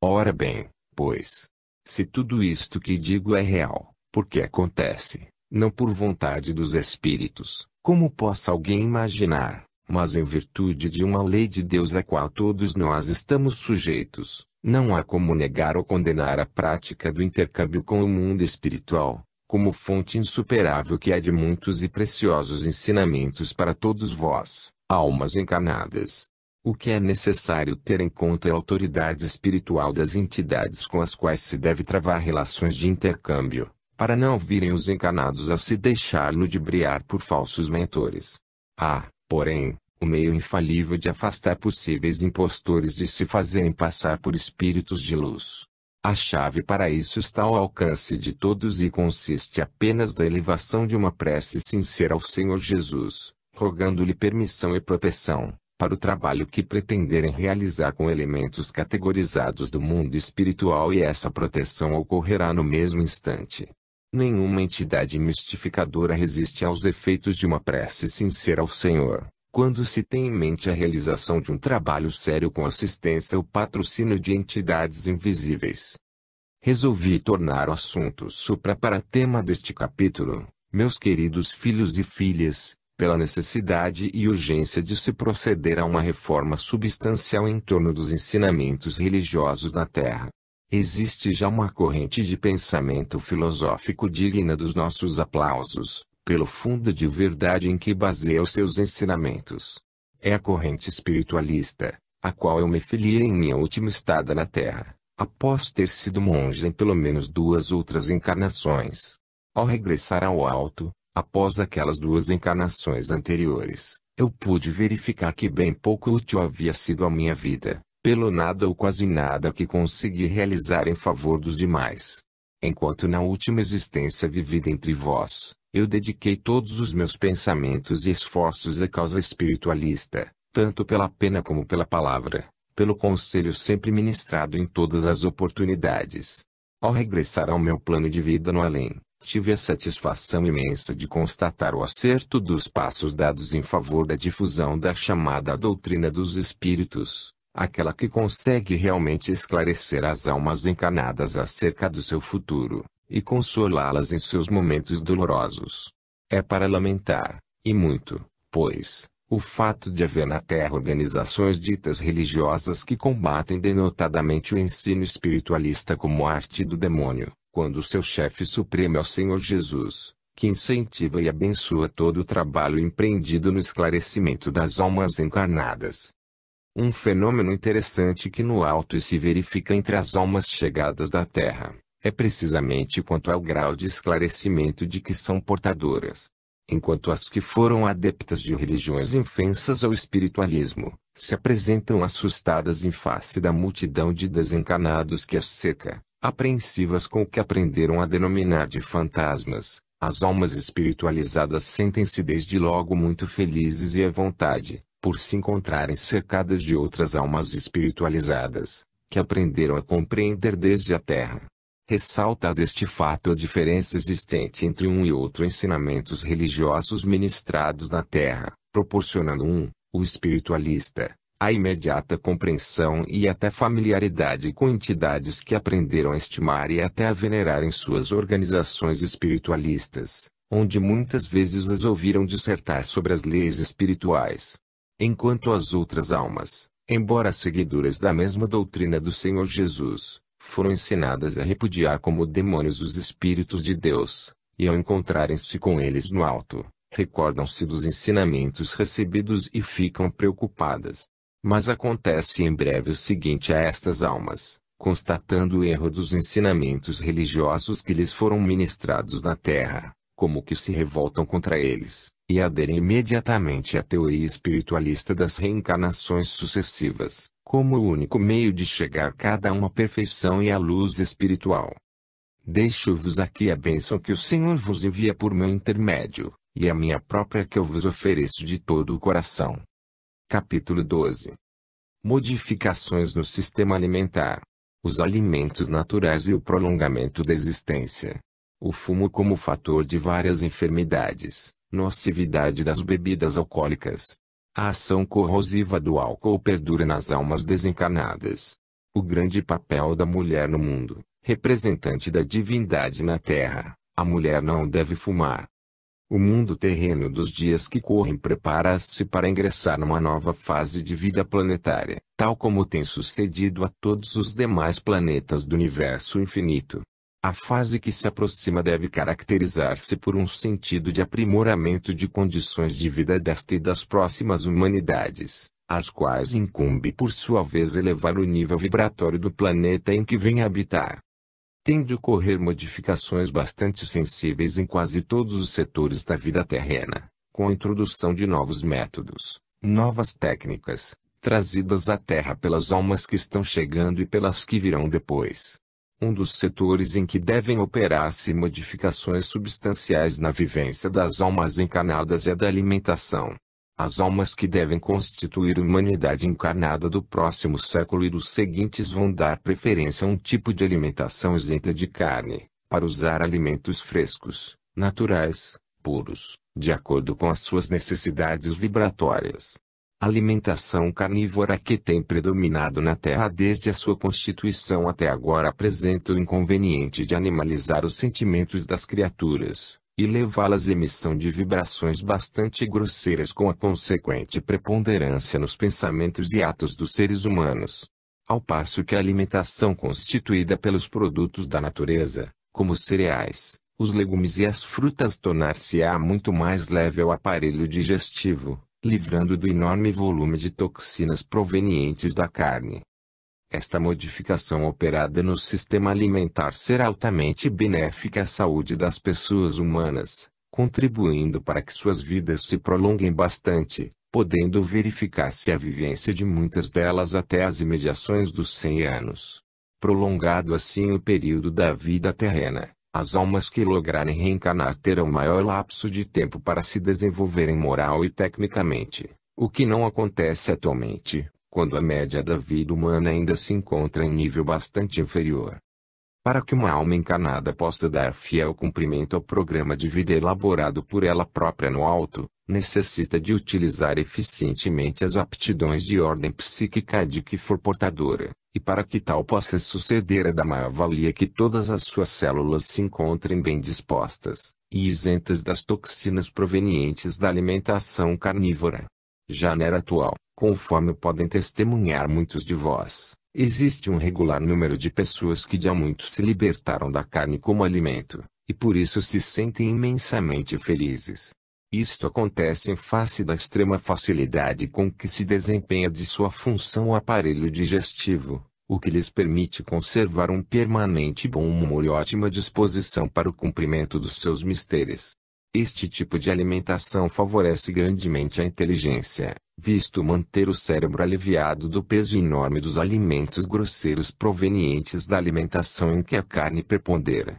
Ora bem, pois, se tudo isto que digo é real, porque acontece, não por vontade dos espíritos, como possa alguém imaginar, mas em virtude de uma lei de Deus a qual todos nós estamos sujeitos, não há como negar ou condenar a prática do intercâmbio com o mundo espiritual, como fonte insuperável que é de muitos e preciosos ensinamentos para todos vós, almas encarnadas. O que é necessário ter em conta é a autoridade espiritual das entidades com as quais se deve travar relações de intercâmbio, para não virem os encarnados a se deixar ludibriar por falsos mentores. Há, porém, o meio infalível de afastar possíveis impostores de se fazerem passar por espíritos de luz. A chave para isso está ao alcance de todos e consiste apenas da elevação de uma prece sincera ao Senhor Jesus, rogando-lhe permissão e proteção, para o trabalho que pretenderem realizar com elementos categorizados do mundo espiritual, e essa proteção ocorrerá no mesmo instante. Nenhuma entidade mistificadora resiste aos efeitos de uma prece sincera ao Senhor, quando se tem em mente a realização de um trabalho sério com assistência ou patrocínio de entidades invisíveis. Resolvi tornar o assunto supra para tema deste capítulo, meus queridos filhos e filhas, pela necessidade e urgência de se proceder a uma reforma substancial em torno dos ensinamentos religiosos na Terra. Existe já uma corrente de pensamento filosófico digna dos nossos aplausos, pelo fundo de verdade em que baseia os seus ensinamentos. É a corrente espiritualista, a qual eu me filiei em minha última estada na Terra, após ter sido monge em pelo menos 2 outras encarnações. Ao regressar ao alto, após aquelas 2 encarnações anteriores, eu pude verificar que bem pouco útil havia sido a minha vida, pelo nada ou quase nada que consegui realizar em favor dos demais. Enquanto na última existência vivida entre vós, eu dediquei todos os meus pensamentos e esforços à causa espiritualista, tanto pela pena como pela palavra, pelo conselho sempre ministrado em todas as oportunidades. Ao regressar ao meu plano de vida no além, tive a satisfação imensa de constatar o acerto dos passos dados em favor da difusão da chamada doutrina dos espíritos, aquela que consegue realmente esclarecer as almas encarnadas acerca do seu futuro, e consolá-las em seus momentos dolorosos. É para lamentar, e muito, pois, o fato de haver na Terra organizações ditas religiosas que combatem denotadamente o ensino espiritualista como arte do demônio, quando seu chefe supremo é o Senhor Jesus, que incentiva e abençoa todo o trabalho empreendido no esclarecimento das almas encarnadas. Um fenômeno interessante que no alto se verifica entre as almas chegadas da Terra, é precisamente quanto ao grau de esclarecimento de que são portadoras. Enquanto as que foram adeptas de religiões infensas ao espiritualismo, se apresentam assustadas em face da multidão de desencarnados que as cerca, apreensivas com o que aprenderam a denominar de fantasmas, as almas espiritualizadas sentem-se desde logo muito felizes e à vontade, por se encontrarem cercadas de outras almas espiritualizadas, que aprenderam a compreender desde a Terra. Ressalta deste fato a diferença existente entre um e outro ensinamentos religiosos ministrados na Terra, proporcionando o espiritualista, a imediata compreensão e até familiaridade com entidades que aprenderam a estimar e até a venerar em suas organizações espiritualistas, onde muitas vezes as ouviram dissertar sobre as leis espirituais. Enquanto as outras almas, embora seguidoras da mesma doutrina do Senhor Jesus, foram ensinadas a repudiar como demônios os espíritos de Deus, e ao encontrarem-se com eles no alto, recordam-se dos ensinamentos recebidos e ficam preocupadas. Mas acontece em breve o seguinte a estas almas, constatando o erro dos ensinamentos religiosos que lhes foram ministrados na Terra, como que se revoltam contra eles, e aderem imediatamente à teoria espiritualista das reencarnações sucessivas, como o único meio de chegar cada um à perfeição e à luz espiritual. Deixo-vos aqui a bênção que o Senhor vos envia por meu intermédio, e a minha própria que eu vos ofereço de todo o coração. Capítulo 12. Modificações no sistema alimentar. Os alimentos naturais e o prolongamento da existência. O fumo como fator de várias enfermidades. Nocividade das bebidas alcoólicas. A ação corrosiva do álcool perdura nas almas desencarnadas. O grande papel da mulher no mundo, representante da divindade na Terra. A mulher não deve fumar. O mundo terreno dos dias que correm prepara-se para ingressar numa nova fase de vida planetária, tal como tem sucedido a todos os demais planetas do universo infinito. A fase que se aproxima deve caracterizar-se por um sentido de aprimoramento de condições de vida desta e das próximas humanidades, as quais incumbe por sua vez elevar o nível vibratório do planeta em que vem habitar. Tem de ocorrer modificações bastante sensíveis em quase todos os setores da vida terrena, com a introdução de novos métodos, novas técnicas, trazidas à Terra pelas almas que estão chegando e pelas que virão depois. Um dos setores em que devem operar-se modificações substanciais na vivência das almas encarnadas é da alimentação. As almas que devem constituir a humanidade encarnada do próximo século e dos seguintes vão dar preferência a um tipo de alimentação isenta de carne, para usar alimentos frescos, naturais, puros, de acordo com as suas necessidades vibratórias. A alimentação carnívora que tem predominado na Terra desde a sua constituição até agora apresenta o inconveniente de animalizar os sentimentos das criaturas e levá-las à emissão de vibrações bastante grosseiras com a consequente preponderância nos pensamentos e atos dos seres humanos. Ao passo que a alimentação constituída pelos produtos da natureza, como os cereais, os legumes e as frutas tornar-se-á muito mais leve ao aparelho digestivo, livrando do enorme volume de toxinas provenientes da carne. Esta modificação operada no sistema alimentar será altamente benéfica à saúde das pessoas humanas, contribuindo para que suas vidas se prolonguem bastante, podendo verificar-se a vivência de muitas delas até as imediações dos 100 anos. Prolongado assim o período da vida terrena, as almas que lograrem reencarnar terão maior lapso de tempo para se desenvolverem moral e tecnicamente, o que não acontece atualmente, quando a média da vida humana ainda se encontra em nível bastante inferior. Para que uma alma encarnada possa dar fiel cumprimento ao programa de vida elaborado por ela própria no alto, necessita de utilizar eficientemente as aptidões de ordem psíquica de que for portadora, e para que tal possa suceder é da maior valia que todas as suas células se encontrem bem dispostas, e isentas das toxinas provenientes da alimentação carnívora. Já na era atual, conforme podem testemunhar muitos de vós, existe um regular número de pessoas que já muito se libertaram da carne como alimento, e por isso se sentem imensamente felizes. Isto acontece em face da extrema facilidade com que se desempenha de sua função o aparelho digestivo, o que lhes permite conservar um permanente bom humor e ótima disposição para o cumprimento dos seus misteres. Este tipo de alimentação favorece grandemente a inteligência, visto manter o cérebro aliviado do peso enorme dos alimentos grosseiros provenientes da alimentação em que a carne prepondera.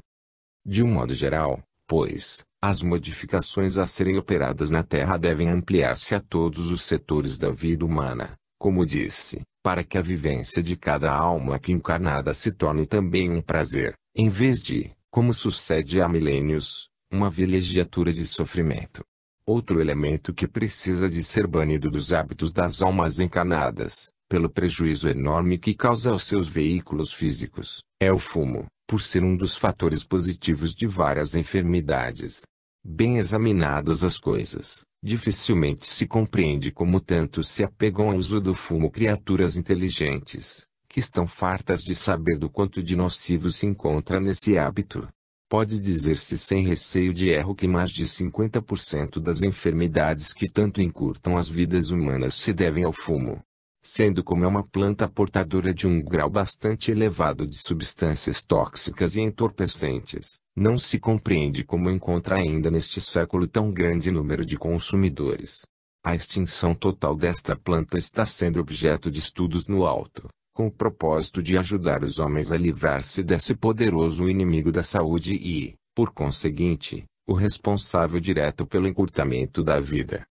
De um modo geral, pois, as modificações a serem operadas na Terra devem ampliar-se a todos os setores da vida humana, como disse, para que a vivência de cada alma aqui encarnada se torne também um prazer, em vez de, como sucede há milênios, uma vilegiatura de sofrimento. Outro elemento que precisa de ser banido dos hábitos das almas encarnadas, pelo prejuízo enorme que causa aos seus veículos físicos, é o fumo, por ser um dos fatores positivos de várias enfermidades. Bem examinadas as coisas, dificilmente se compreende como tanto se apegam ao uso do fumo criaturas inteligentes, que estão fartas de saber do quanto de nocivo se encontra nesse hábito. Pode dizer-se sem receio de erro que mais de 50% das enfermidades que tanto encurtam as vidas humanas se devem ao fumo. Sendo como é uma planta portadora de um grau bastante elevado de substâncias tóxicas e entorpecentes, não se compreende como encontra ainda neste século tão grande número de consumidores. A extinção total desta planta está sendo objeto de estudos no alto, com o propósito de ajudar os homens a livrar-se desse poderoso inimigo da saúde e, por conseguinte, o responsável direto pelo encurtamento da vida.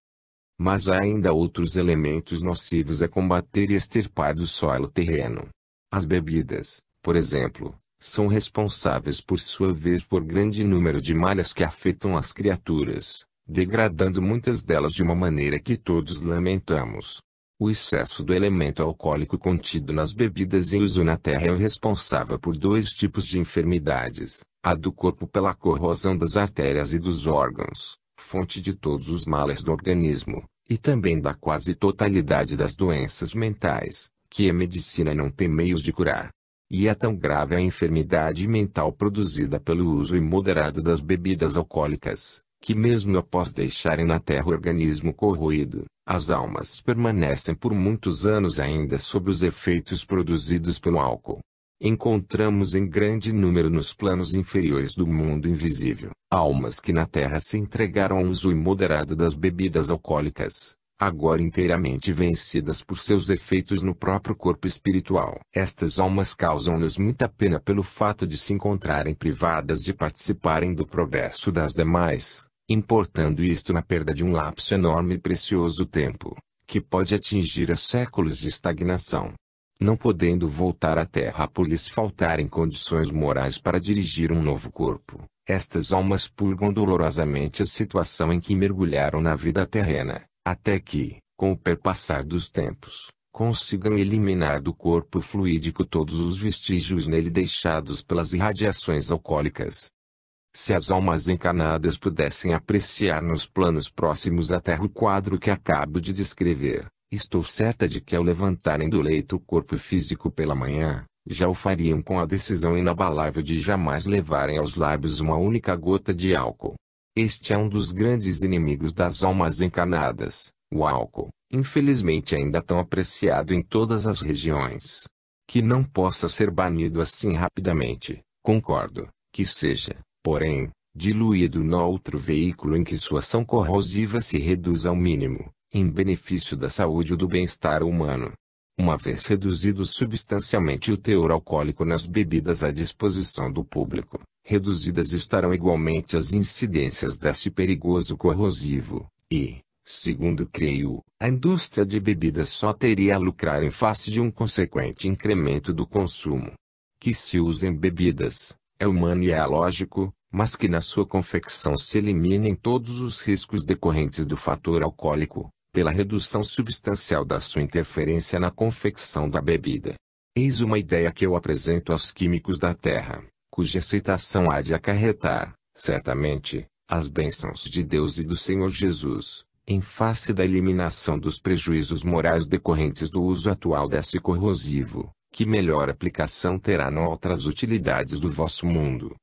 Mas há ainda outros elementos nocivos a combater e extirpar do solo terreno. As bebidas, por exemplo, são responsáveis por sua vez por grande número de malhas que afetam as criaturas, degradando muitas delas de uma maneira que todos lamentamos. O excesso do elemento alcoólico contido nas bebidas em uso na Terra é o responsável por dois tipos de enfermidades: a do corpo pela corrosão das artérias e dos órgãos, fonte de todos os males do organismo, e também da quase totalidade das doenças mentais, que a medicina não tem meios de curar. E é tão grave a enfermidade mental produzida pelo uso imoderado das bebidas alcoólicas, que mesmo após deixarem na Terra o organismo corroído, as almas permanecem por muitos anos ainda sob os efeitos produzidos pelo álcool. Encontramos em grande número nos planos inferiores do mundo invisível, almas que na Terra se entregaram ao uso imoderado das bebidas alcoólicas, agora inteiramente vencidas por seus efeitos no próprio corpo espiritual. Estas almas causam-nos muita pena pelo fato de se encontrarem privadas de participarem do progresso das demais, importando isto na perda de um lapso enorme e precioso tempo, que pode atingir a séculos de estagnação. Não podendo voltar à Terra por lhes faltarem condições morais para dirigir um novo corpo, estas almas purgam dolorosamente a situação em que mergulharam na vida terrena, até que, com o perpassar dos tempos, consigam eliminar do corpo fluídico todos os vestígios nele deixados pelas irradiações alcoólicas. Se as almas encarnadas pudessem apreciar nos planos próximos à Terra o quadro que acabo de descrever, estou certa de que ao levantarem do leito o corpo físico pela manhã, já o fariam com a decisão inabalável de jamais levarem aos lábios uma única gota de álcool. Este é um dos grandes inimigos das almas encarnadas, o álcool, infelizmente ainda tão apreciado em todas as regiões. Que não possa ser banido assim rapidamente, concordo, que seja, porém, diluído no outro veículo em que sua ação corrosiva se reduz ao mínimo, em benefício da saúde e do bem-estar humano. Uma vez reduzido substancialmente o teor alcoólico nas bebidas à disposição do público, reduzidas estarão igualmente as incidências desse perigoso corrosivo, e, segundo creio, a indústria de bebidas só teria a lucrar em face de um consequente incremento do consumo. Que se usem bebidas, é humano e é lógico, mas que na sua confecção se eliminem todos os riscos decorrentes do fator alcoólico, pela redução substancial da sua interferência na confecção da bebida. Eis uma ideia que eu apresento aos químicos da Terra, cuja aceitação há de acarretar, certamente, as bênçãos de Deus e do Senhor Jesus, em face da eliminação dos prejuízos morais decorrentes do uso atual desse corrosivo, que melhor aplicação terá em outras utilidades do vosso mundo.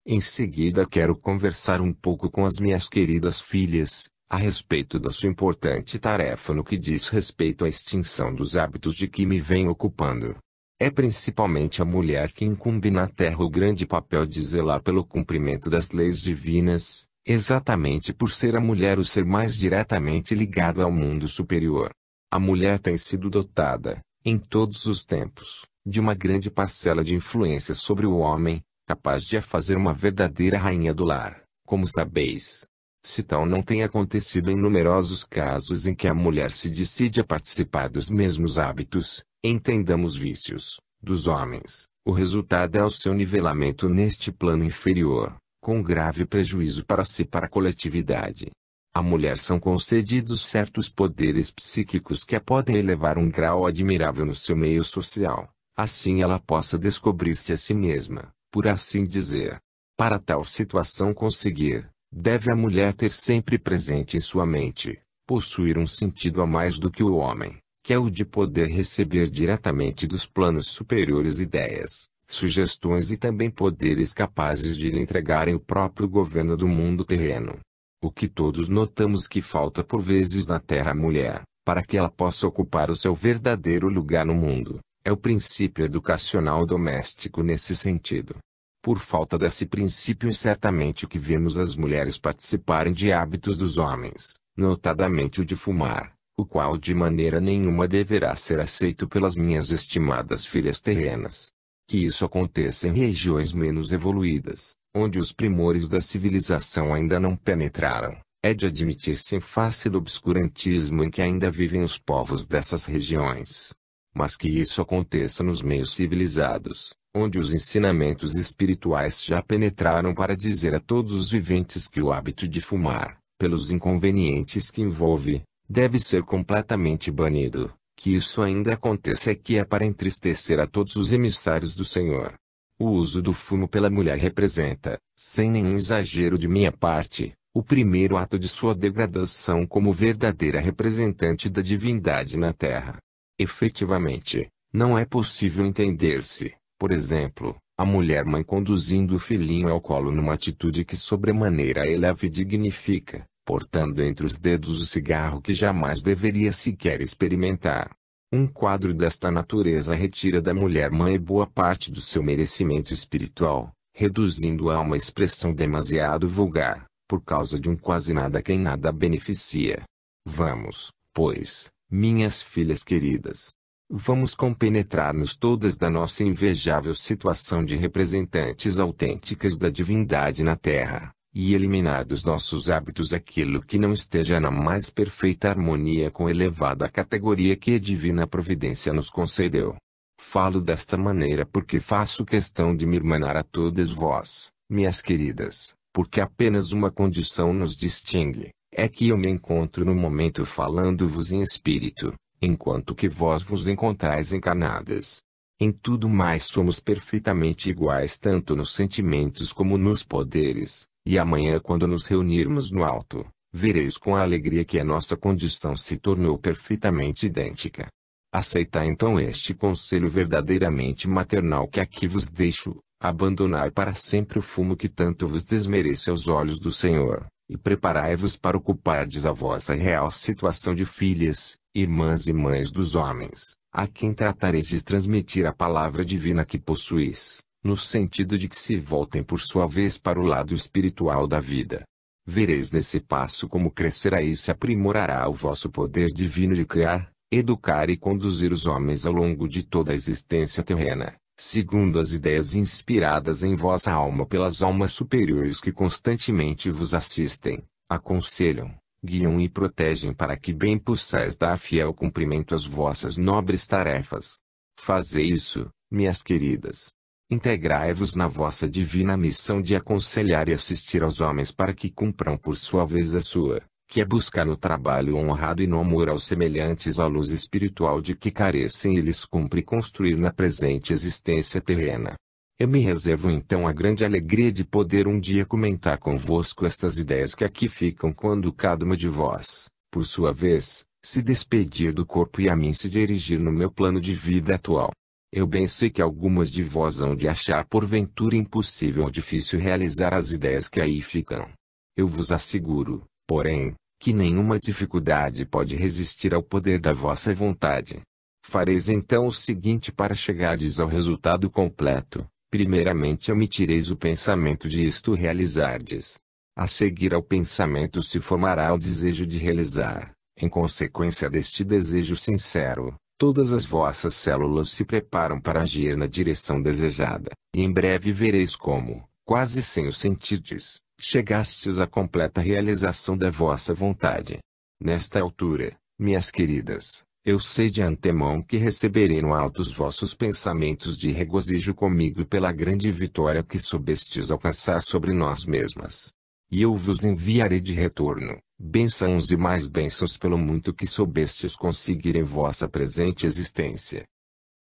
Em seguida quero conversar um pouco com as minhas queridas filhas, a respeito da sua importante tarefa no que diz respeito à extinção dos hábitos de que me venho ocupando. É principalmente a mulher que incumbe na Terra o grande papel de zelar pelo cumprimento das leis divinas, exatamente por ser a mulher o ser mais diretamente ligado ao mundo superior. A mulher tem sido dotada, em todos os tempos, de uma grande parcela de influência sobre o homem, capaz de a fazer uma verdadeira rainha do lar, como sabeis. Se tal não tem acontecido em numerosos casos em que a mulher se decide a participar dos mesmos hábitos, entendamos vícios, dos homens, o resultado é o seu nivelamento neste plano inferior, com grave prejuízo para si e para a coletividade. À mulher são concedidos certos poderes psíquicos que a podem elevar um grau admirável no seu meio social, assim ela possa descobrir-se a si mesma, por assim dizer. Para tal situação conseguir, deve a mulher ter sempre presente em sua mente, possuir um sentido a mais do que o homem, que é o de poder receber diretamente dos planos superiores ideias, sugestões e também poderes capazes de lhe entregarem o próprio governo do mundo terreno. O que todos notamos que falta por vezes na Terra à mulher, para que ela possa ocupar o seu verdadeiro lugar no mundo, é o princípio educacional doméstico nesse sentido. Por falta desse princípio certamente o que vemos as mulheres participarem de hábitos dos homens, notadamente o de fumar, o qual de maneira nenhuma deverá ser aceito pelas minhas estimadas filhas terrenas. Que isso aconteça em regiões menos evoluídas, onde os primores da civilização ainda não penetraram, é de admitir-se em face do obscurantismo em que ainda vivem os povos dessas regiões. Mas que isso aconteça nos meios civilizados, onde os ensinamentos espirituais já penetraram para dizer a todos os viventes que o hábito de fumar, pelos inconvenientes que envolve, deve ser completamente banido. Que isso ainda aconteça que é para entristecer a todos os emissários do Senhor. O uso do fumo pela mulher representa, sem nenhum exagero de minha parte, o primeiro ato de sua degradação como verdadeira representante da divindade na Terra. Efetivamente, não é possível entender-se, por exemplo, a mulher-mãe conduzindo o filhinho ao colo numa atitude que sobremaneira eleva e dignifica, portando entre os dedos o cigarro que jamais deveria sequer experimentar. Um quadro desta natureza retira da mulher-mãe boa parte do seu merecimento espiritual, reduzindo-a a uma expressão demasiado vulgar, por causa de um quase nada quem nada beneficia. Vamos, pois, minhas filhas queridas, vamos compenetrar-nos todas da nossa invejável situação de representantes autênticas da divindade na Terra, e eliminar dos nossos hábitos aquilo que não esteja na mais perfeita harmonia com a elevada categoria que a divina providência nos concedeu. Falo desta maneira porque faço questão de me irmanar a todas vós, minhas queridas, porque apenas uma condição nos distingue, é que eu me encontro no momento falando-vos em espírito, enquanto que vós vos encontrais encarnadas. Em tudo mais somos perfeitamente iguais tanto nos sentimentos como nos poderes, e amanhã quando nos reunirmos no alto, vereis com a alegria que a nossa condição se tornou perfeitamente idêntica. Aceitai então este conselho verdadeiramente maternal que aqui vos deixo, abandonai para sempre o fumo que tanto vos desmerece aos olhos do Senhor, e preparai-vos para ocupardes a vossa real situação de filhas, irmãs e mães dos homens, a quem tratareis de transmitir a palavra divina que possuís, no sentido de que se voltem por sua vez para o lado espiritual da vida. Vereis nesse passo como crescerá e se aprimorará o vosso poder divino de criar, educar e conduzir os homens ao longo de toda a existência terrena, segundo as ideias inspiradas em vossa alma pelas almas superiores que constantemente vos assistem, aconselham, guiam e protegem para que bem possais dar fiel cumprimento às vossas nobres tarefas. Fazei isso, minhas queridas. Integrai-vos na vossa divina missão de aconselhar e assistir aos homens para que cumpram por sua vez a sua, que é buscar no trabalho honrado e no amor aos semelhantes a luz espiritual de que carecem e lhes cumpre construir na presente existência terrena. Eu me reservo então a grande alegria de poder um dia comentar convosco estas ideias que aqui ficam quando cada uma de vós, por sua vez, se despedir do corpo e a mim se dirigir no meu plano de vida atual. Eu bem sei que algumas de vós hão de achar porventura impossível ou difícil realizar as ideias que aí ficam. Eu vos asseguro, porém, que nenhuma dificuldade pode resistir ao poder da vossa vontade. Fareis então o seguinte para chegardes ao resultado completo: primeiramente omitireis o pensamento de isto realizardes. A seguir ao pensamento se formará o desejo de realizar. Em consequência deste desejo sincero, todas as vossas células se preparam para agir na direção desejada, e em breve vereis como, quase sem o sentirdes, chegastes à completa realização da vossa vontade. Nesta altura, minhas queridas, eu sei de antemão que receberei no alto os vossos pensamentos de regozijo comigo pela grande vitória que soubestes alcançar sobre nós mesmas. E eu vos enviarei de retorno bênçãos e mais bênçãos pelo muito que soubestes conseguir em vossa presente existência.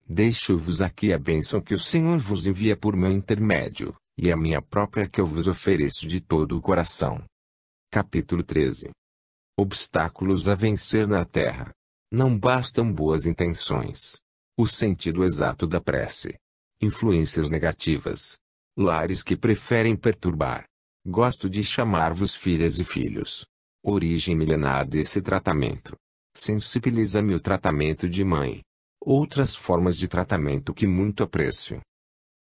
Deixo-vos aqui a bênção que o Senhor vos envia por meu intermédio, e a minha própria que eu vos ofereço de todo o coração. Capítulo 13. Obstáculos a vencer na terra. Não bastam boas intenções. O sentido exato da prece. Influências negativas. Lares que preferem perturbar. Gosto de chamar-vos filhas e filhos. Origem milenar desse tratamento. Sensibiliza-me o tratamento de mãe. Outras formas de tratamento que muito aprecio.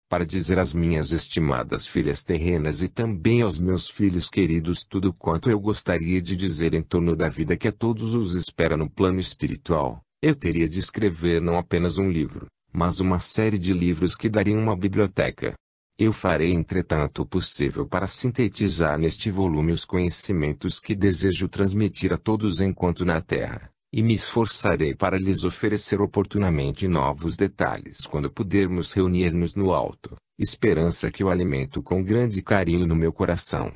Para dizer às minhas estimadas filhas terrenas e também aos meus filhos queridos tudo quanto eu gostaria de dizer em torno da vida que a todos os espera no plano espiritual, eu teria de escrever não apenas um livro, mas uma série de livros que dariam uma biblioteca. Eu farei entretanto o possível para sintetizar neste volume os conhecimentos que desejo transmitir a todos enquanto na Terra, e me esforçarei para lhes oferecer oportunamente novos detalhes quando pudermos reunir-nos no alto, esperança que eu alimento com grande carinho no meu coração.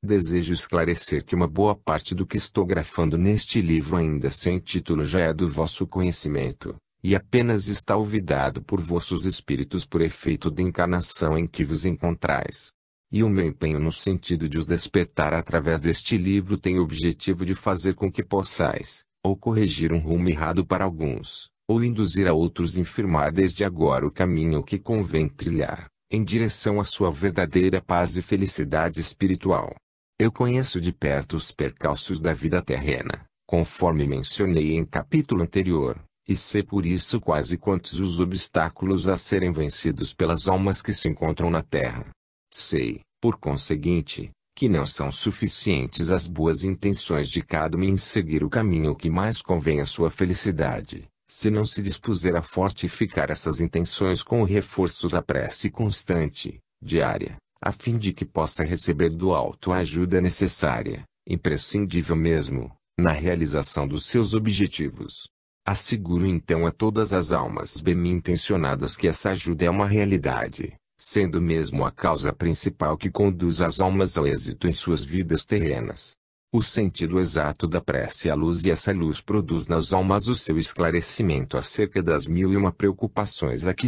Desejo esclarecer que uma boa parte do que estou grafando neste livro ainda sem título já é do vosso conhecimento, e apenas está olvidado por vossos espíritos por efeito da encarnação em que vos encontrais. E o meu empenho no sentido de os despertar através deste livro tem o objetivo de fazer com que possais, ou corrigir um rumo errado para alguns, ou induzir a outros a firmar desde agora o caminho que convém trilhar, em direção à sua verdadeira paz e felicidade espiritual. Eu conheço de perto os percalços da vida terrena, conforme mencionei em capítulo anterior, e sei por isso quase quantos os obstáculos a serem vencidos pelas almas que se encontram na Terra. Sei, por conseguinte, que não são suficientes as boas intenções de cada um em seguir o caminho que mais convém à sua felicidade, se não se dispuser a fortificar essas intenções com o reforço da prece constante, diária, a fim de que possa receber do alto a ajuda necessária, imprescindível mesmo, na realização dos seus objetivos. Asseguro então a todas as almas bem-intencionadas que essa ajuda é uma realidade, sendo mesmo a causa principal que conduz as almas ao êxito em suas vidas terrenas. O sentido exato da prece é a luz, e essa luz produz nas almas o seu esclarecimento acerca das mil e uma preocupações a que